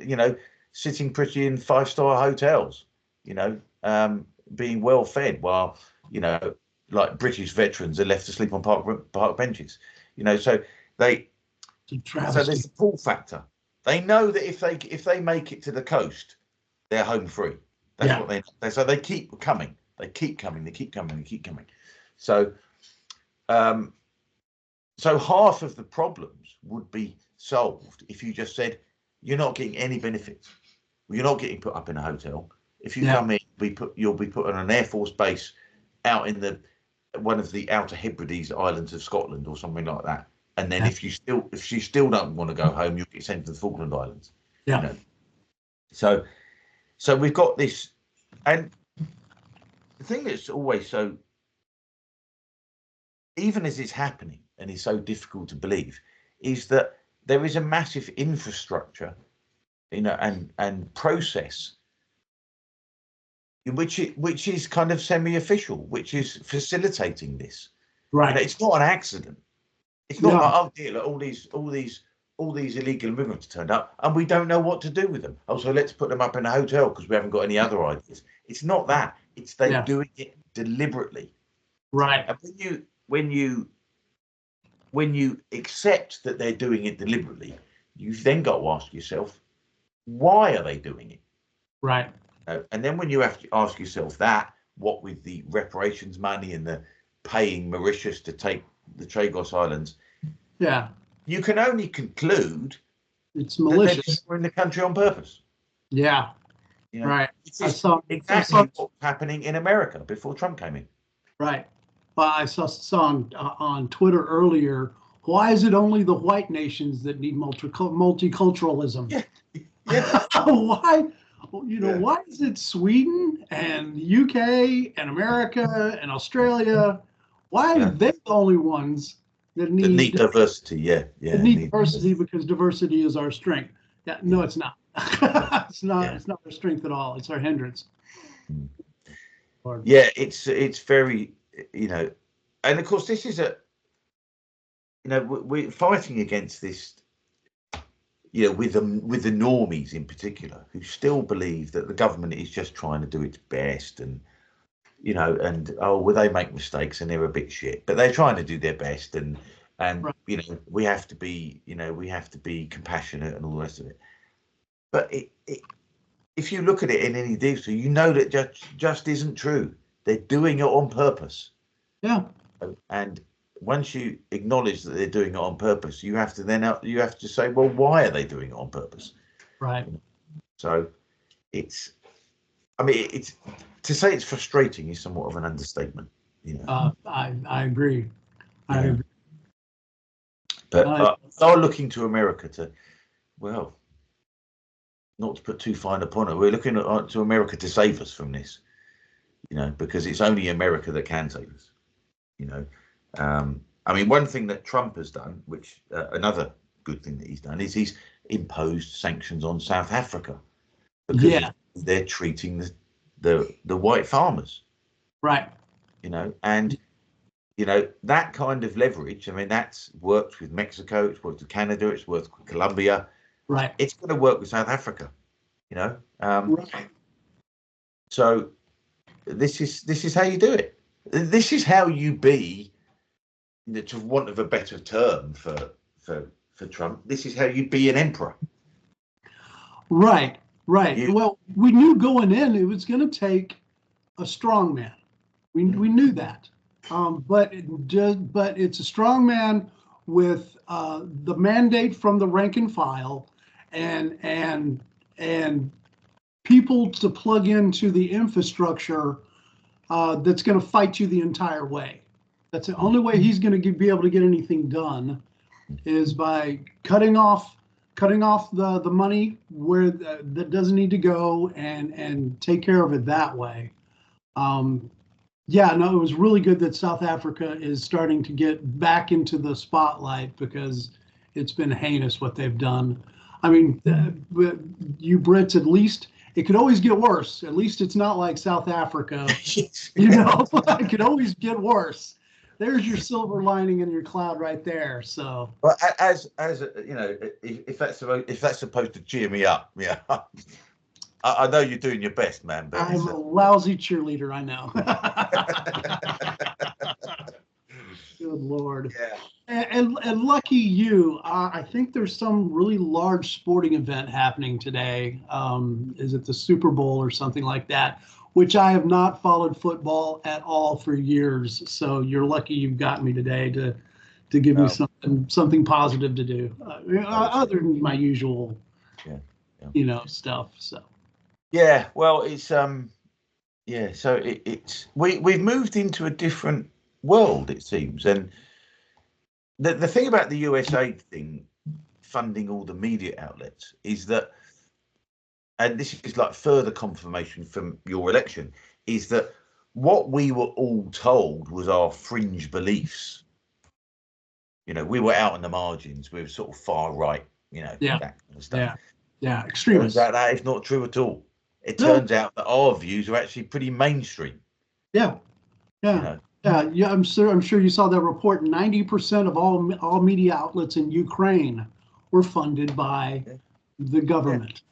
pretty in 5-star hotels, being well fed while, like British veterans are left to sleep on park benches, so there's the pull factor. They know that if they make it to the coast, they're home free. That's what so they keep coming. They keep coming. So, so half of the problems would be solved if you just said, you're not getting any benefits. You're not getting put up in a hotel. If you come in, you'll be put on an Air Force base out in one of the Outer Hebrides Islands of Scotland or something like that. And then if you still don't want to go home, you'll get sent to the Falkland Islands. Yeah. So we've got this, and the thing that's always so, even as it's happening and is so difficult to believe, is that there is a massive infrastructure, and process, which is kind of semi-official, which is facilitating this. Right. It's not an accident. It's not like, oh dear, look, all these illegal immigrants turned up and we don't know what to do with them. Oh, so let's put them up in a hotel because we haven't got any other ideas. It's not that. It's they're doing it deliberately. Right. And when you accept that they're doing it deliberately, you've then got to ask yourself, why are they doing it? Right. And then when you have to ask yourself that, what with the reparations money and the paying Mauritius to take the Chagos Islands, you can only conclude it's malicious. That they're in the country on purpose. Yeah. Right. I saw exactly what's happening in America before Trump came in. Right. Well, I saw on Twitter earlier, why is it only the white nations that need multiculturalism? Yeah. Why? Why is it Sweden and UK and America and Australia? Why are they the only ones that need diversity? Need diversity because diversity is our strength. Yeah, no, it's not. It's not. It's not our strength at all. It's our hindrance. Yeah, it's very, and of course this is we're fighting against this. With the normies in particular, who still believe that the government is just trying to do its best, and they make mistakes and they're a bit shit, but they're trying to do their best, and we have to be compassionate and all the rest of it. But if you look at it in any detail, that just isn't true. They're doing it on purpose. Yeah. And once you acknowledge that they're doing it on purpose, you have to say, well, why are they doing it on purpose? Right. So it's to say it's frustrating is somewhat of an understatement. I agree. I agree. But are looking to America to, well, not to put too fine upon it, we're looking to America to save us from this, because it's only America that can save us. One thing that Trump has done, which another good thing that he's done, is he's imposed sanctions on South Africa because they're treating the white farmers, right? And that kind of leverage. That's worked with Mexico, it's worked with Canada, it's worked with Colombia, right? It's going to work with South Africa, Right. So this is how you do it. This is how you be, to want of a better term for Trump, this is how you be an emperor. Right. Well, we knew going in it was going to take a strong man. We knew that, but it's a strong man with the mandate from the rank and file, and people to plug into the infrastructure that's going to fight you the entire way. That's the only way he's going to be able to get anything done, is by cutting off the money where that doesn't need to go, and take care of it that way. Yeah, no, it was really good that South Africa is starting to get back into the spotlight, because it's been heinous what they've done. I mean, you Brits, at least it could always get worse. At least it's not like South Africa, you know, it could always get worse. There's your silver lining in your cloud right there. So, well, as you know, if that's supposed to cheer me up, yeah. I know you're doing your best, man. But I'm a lousy cheerleader, I know. Good Lord. Yeah. And lucky you, I think there's some really large sporting event happening today. Is it the Super Bowl or something like that? Which I have not followed football at all for years. So you're lucky you've got me today to give me something positive to do, other than my usual, you know, stuff. So. Yeah, well, it's yeah. So it's we've moved into a different world, it seems, and the thing about the USA thing, funding all the media outlets, is that, and this is like further confirmation from your election, is that what we were all told was our fringe beliefs. You know, we were out on the margins. We were sort of far right. You know, that kind of stuff. Yeah, extremists. That is not true at all. It turns out that our views are actually pretty mainstream. Yeah. You know? Yeah. I'm sure you saw that report. 90% of all media outlets in Ukraine were funded by the government.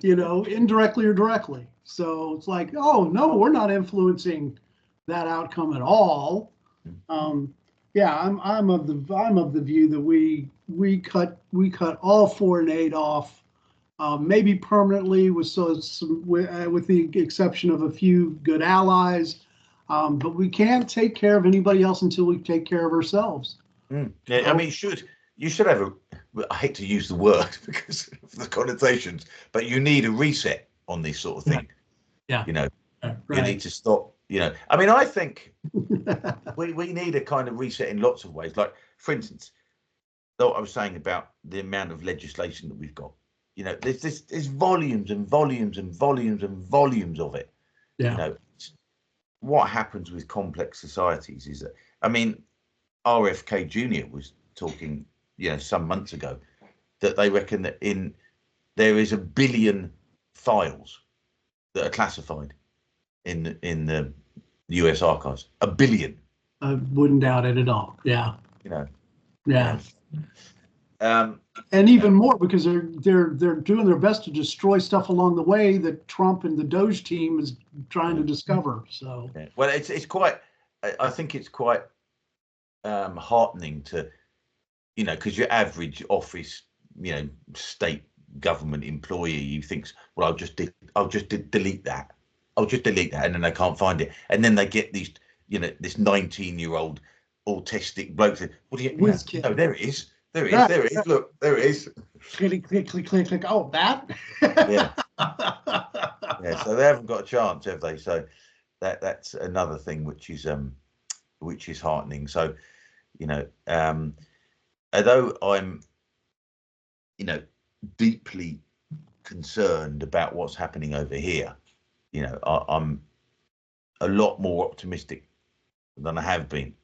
You know, indirectly or directly. So it's like, oh no, we're not influencing that outcome at all. Yeah, I'm of the view that we cut all foreign aid off. Maybe permanently, with the exception of a few good allies, but we can't take care of anybody else until we take care of ourselves. Yeah, I mean, you should have a. I hate to use the word because of the connotations, but you need a reset on this sort of thing. Yeah, you know, you need to stop. You know, I mean, I think we need a kind of reset in lots of ways. Like, for instance, what I was saying about the amount of legislation that we've got. You know, there's volumes and volumes and volumes and volumes of it. Yeah. You know, what happens with complex societies is that, I mean, RFK Jr. was talking, you know, some months ago, that they reckon that there is 1 billion files that are classified in the US archives. 1 billion. I wouldn't doubt it at all. Yeah. You know. Yeah. And even more, because they're doing their best to destroy stuff along the way that Trump and the Doge team is trying to discover. So well, it's quite. I think it's quite heartening to, you know, because your average office, you know, state government employee thinks, well, I'll just delete that. I'll just delete that, and then they can't find it, and then they get these, you know, this 19-year-old autistic bloke. What do you? No, there it is. There it is. There it is. Look, there it is. Click, click, click, click, click. Oh, that. Yeah. Yeah. So they haven't got a chance, have they? So that's another thing which is heartening. So, you know, although I'm, you know, deeply concerned about what's happening over here, you know, I'm a lot more optimistic than I have been.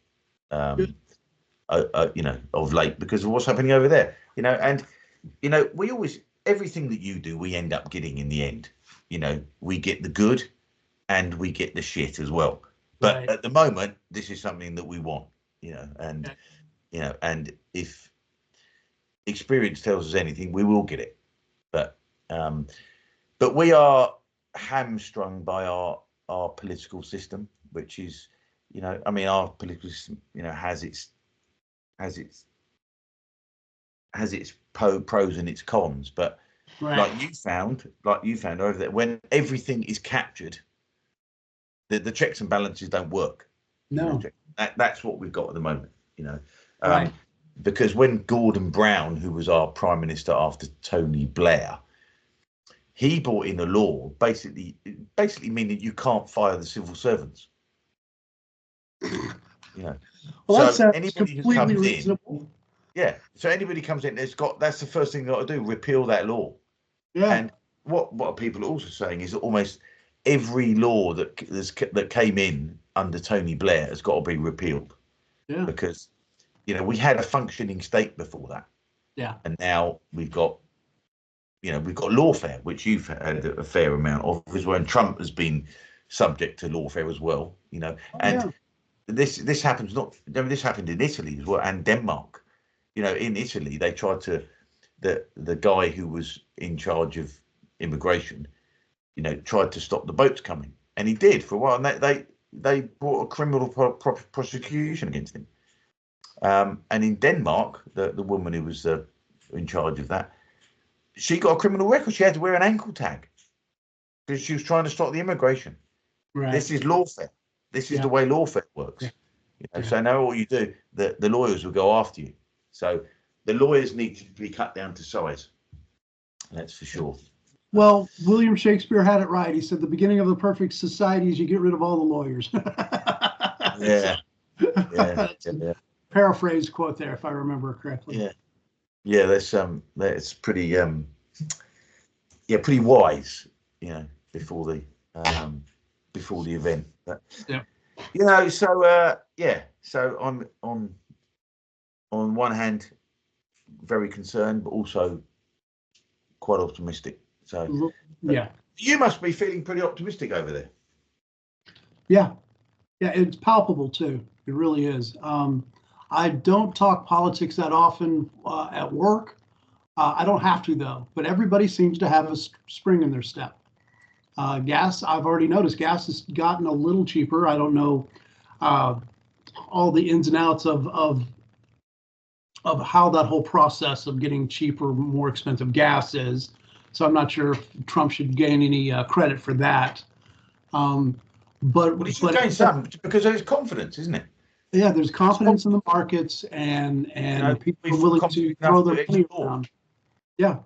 You know, of late, because of what's happening over there, you know, and, you know, everything that you do, we end up getting in the end, you know, we get the good and we get the shit as well. But at the moment, this is something that we want, you know, and, you know, and if experience tells us anything, we will get it. But we are hamstrung by our political system, which is, you know, I mean, our political system, you know, has its pros and its cons, but like you found over there, when everything is captured, the checks and balances don't work. No, that's what we've got at the moment, you know. Because when Gordon Brown, who was our prime minister after Tony Blair, he brought in a law basically meaning you can't fire the civil servants. You know, Well, that so sounds anybody who completely comes reasonable. yeah. So anybody comes in, that's the first thing they got to do, repeal that law. Yeah. And what people are also saying is that almost every law that came in under Tony Blair has got to be repealed. Yeah. Because we had a functioning state before that. Yeah. And now we've got lawfare, which you've had a fair amount of, as well. And Trump has been subject to lawfare as well. And this happens this happened in Italy as well, and Denmark. In Italy, they tried to the guy who was in charge of immigration, tried to stop the boats coming, and he did for a while. And they brought a criminal prosecution against him. And in Denmark, the woman who was in charge of that, she got a criminal record. She had to wear an ankle tag because she was trying to stop the immigration. Right. This is lawfare. This is the way lawfare works. Yeah. So now what you do, the lawyers will go after you. So the lawyers need to be cut down to size. That's for sure. Well, William Shakespeare had it right. He said the beginning of the perfect society is you get rid of all the lawyers. Yeah. Paraphrased quote there, if I remember correctly. Yeah. That's pretty pretty wise. Before the event. But, So I'm on one hand very concerned, but also quite optimistic. So you must be feeling pretty optimistic over there. Yeah, it's palpable too. It really is. I don't talk politics that often at work. I don't have to though, but everybody seems to have a spring in their step. Gas, I've already noticed gas has gotten a little cheaper. I don't know all the ins and outs of how that whole process of getting cheaper, more expensive gas is. So I'm not sure if Trump should gain any credit for that. But he should gain some because there's confidence, isn't it? Yeah, there's confidence in the markets, and people are willing to throw their money around. Yeah.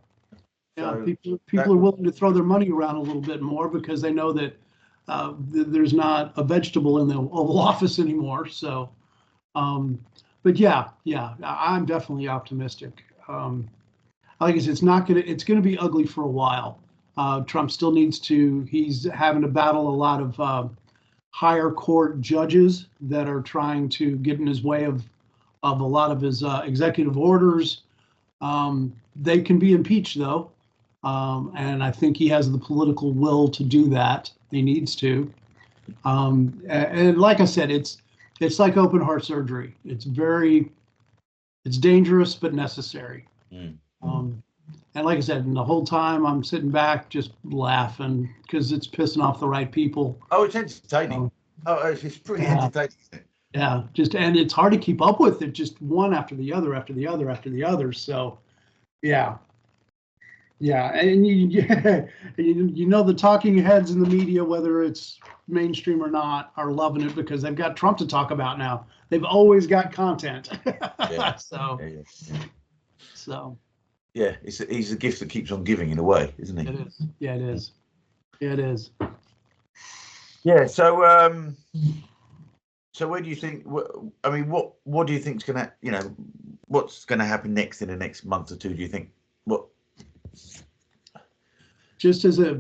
So people are willing to throw their money around a little bit more because they know that there's not a vegetable in the Oval Office anymore. So, but yeah, I'm definitely optimistic. Like I said, it's gonna be ugly for a while. Trump still he's having to battle a lot of higher court judges that are trying to get in his way of a lot of his executive orders. They can be impeached though. And I think he has the political will to do that. He needs to. And like I said, it's like open heart surgery. It's dangerous but necessary. And like I said, and the whole time I'm sitting back just laughing because it's pissing off the right people. Oh, it's entertaining. It's pretty entertaining. Yeah, and it's hard to keep up with it. Just one after the other, after the other, after the other. So, yeah, and you know the talking heads in the media, whether it's mainstream or not, are loving it because they've got Trump to talk about now. They've always got content. So. Yeah, he's a gift that keeps on giving in a way, isn't he? It is. Yeah, it is. Yeah, it is. Yeah. So, where do you think? What do you think's gonna? What's gonna happen next in the next month or two? Do you think? What? Just as a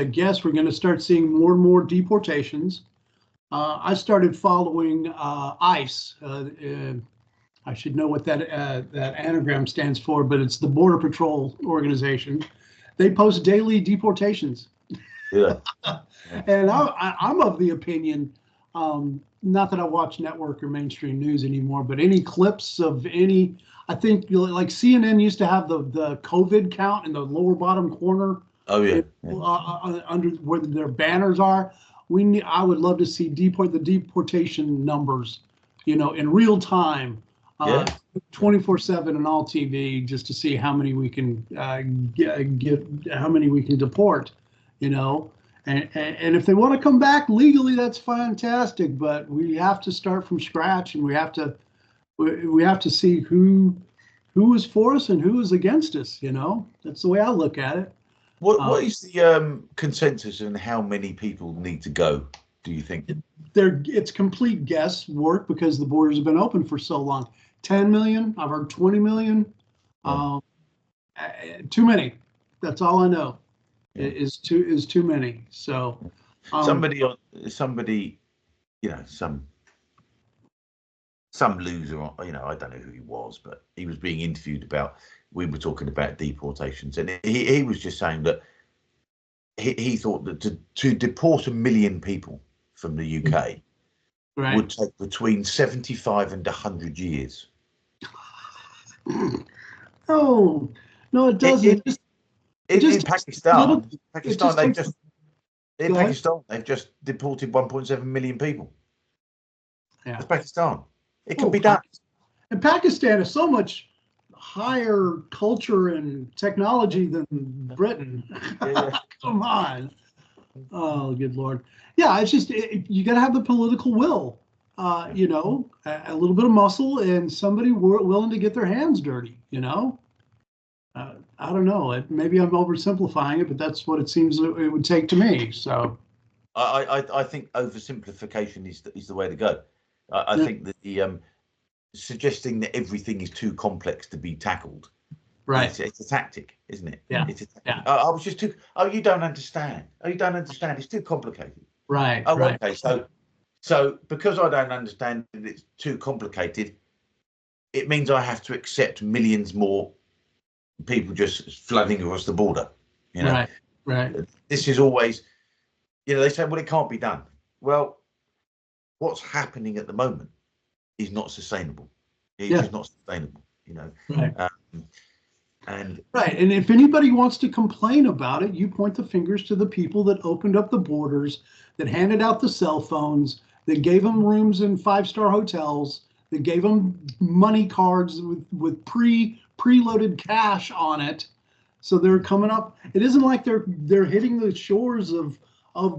guess, we're going to start seeing more and more deportations. I started following ICE. I should know what that anagram stands for, but it's the Border Patrol organization. They post daily deportations. Yeah. And I'm of the opinion, not that I watch network or mainstream news anymore, but any clips of I think like CNN used to have the COVID count in the lower bottom corner. Oh yeah. Under where their banners are. I would love to see the deportation numbers, in real time. 24/7 and all TV, just to see how many we can get, how many we can deport, and if they want to come back legally, that's fantastic. But we have to start from scratch, and we have to see who is for us and who is against us. That's the way I look at it. What is the consensus on how many people need to go, do you think? It's complete guesswork because the borders have been open for so long. 10 million, I've heard 20 million. Too many. That's all I know. Is too many. So somebody, you know, some loser, you know, I don't know who he was, but he was being interviewed about, we were talking about deportations, and he was just saying that he thought that to deport 1 million people from the UK would take between 75 and 100 years. Oh, no, it doesn't. In Pakistan, they've just deported 1.7 million people. Yeah. That's Pakistan. It can be done. And Pakistan is so much higher culture and technology than Britain. Yeah. Come on. Oh, good Lord. Yeah, it's just, you got to have the political will, you know, a little bit of muscle and somebody willing to get their hands dirty, you know. I don't know. Maybe I'm oversimplifying it, but that's what it seems it would take to me. So I think oversimplification is the way to go. I think that the suggesting that everything is too complex to be tackled, it's a tactic, isn't it? Yeah. It's a tactic. I was just too. Oh, you don't understand. Oh, you don't understand. It's too complicated. Right. Oh, right. Okay. So because I don't understand that it's too complicated, it means I have to accept millions more people just flooding across the border. You know. Right. This is always, you know, they say, well, it can't be done. Well, what's happening at the moment is not sustainable. It's just not sustainable, you know. And if anybody wants to complain about it, you point the fingers to the people that opened up the borders, that handed out the cell phones, that gave them rooms in 5-star hotels, that gave them money cards with preloaded cash on it. So they're coming up. It isn't like they're hitting the shores of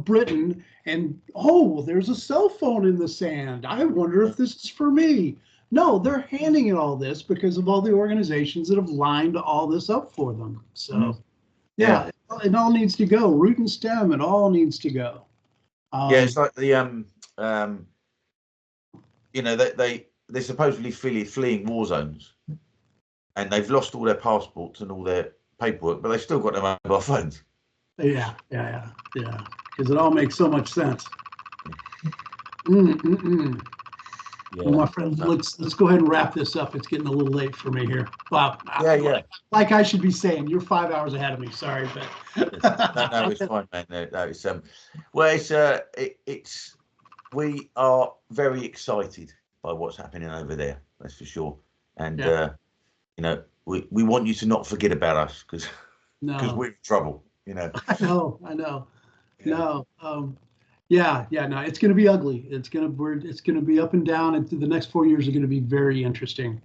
Britain and, oh, there's a cell phone in the sand. I wonder if this is for me. No, they're handing it all this because of all the organizations that have lined all this up for them. So, it all needs to go. Root and stem, it all needs to go. It's like the you know, they're supposedly fleeing war zones, and they've lost all their passports and all their paperwork, but they've still got their mobile phones. Yeah. Because it all makes so much sense. Yeah. Well, my friend, let's go ahead and wrap this up. It's getting a little late for me here. Wow. Like I should be saying, you're 5 hours ahead of me. Sorry, but no, it's fine, man. No, it's well, it's we are very excited by what's happening over there. That's for sure. And you know, we want you to not forget about us because we're in trouble. You know. I know. Yeah. No. No, it's going to be ugly. It's going to be up and down. And the next 4 years are going to be very interesting.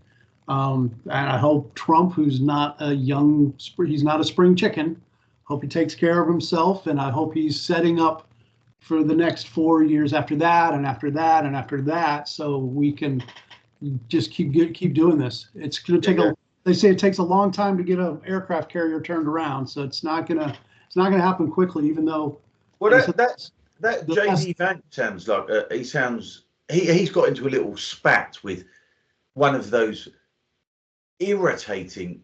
And I hope Trump, who's not he's not a spring chicken. Hope he takes care of himself, and I hope he's setting up for the next 4 years after that, and after that, and after that, so we can just keep doing this. It's going to take They say it takes a long time to get an aircraft carrier turned around, so it's not going to happen quickly, even though. Well, that JD Vance sounds like he's got into a little spat with one of those irritating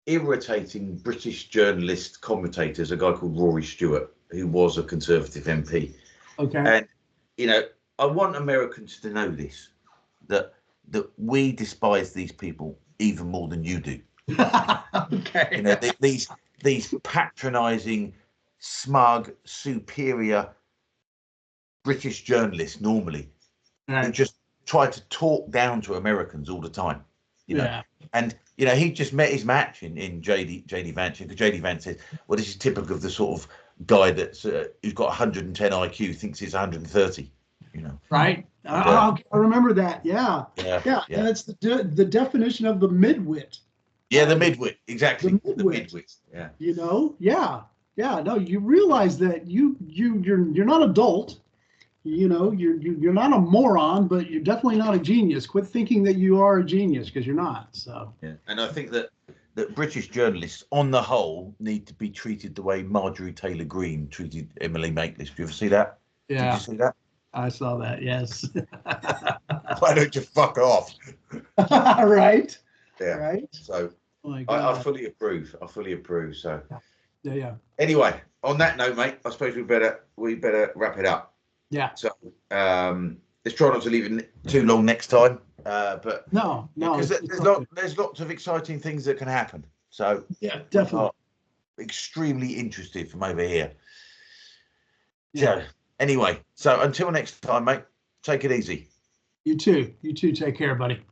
British journalist commentators, a guy called Rory Stewart, who was a Conservative MP. Okay. And you know, I want Americans to know this, that we despise these people even more than you do. Okay. You know, these patronising, smug, superior British journalists normally who just try to talk down to Americans all the time, you know. And you know, he just met his match in JD Vance, because JD Vance says, well, this is typical of the sort of guy that's who's got 110 IQ thinks he's 130, you know. Right. I remember that. Yeah. And that's the definition of the midwit. Yeah, the midwit, exactly. The midwit. Yeah. You know. Yeah. No, you realize that you're not adult. You know, you're not a moron, but you're definitely not a genius. Quit thinking that you are a genius, because you're not. So. Yeah. And I think that that British journalists, on the whole, need to be treated the way Marjorie Taylor Greene treated Emily Maitlis. Did you ever see that? Yeah. Did you see that? I saw that. Yes. Why don't you fuck off? Right. Yeah. Right. So Oh my I God. fully approve. I fully approve. So Yeah. Yeah. anyway, on that note, mate, I suppose we better wrap it up. Yeah. So let's try not to leave it too long next time. But No. because It's okay. there's lots of exciting things that can happen. So Yeah. we Definitely. are extremely interested from over here. Yeah. So anyway, so until next time, mate, take it easy. You too. You too. Take care, buddy.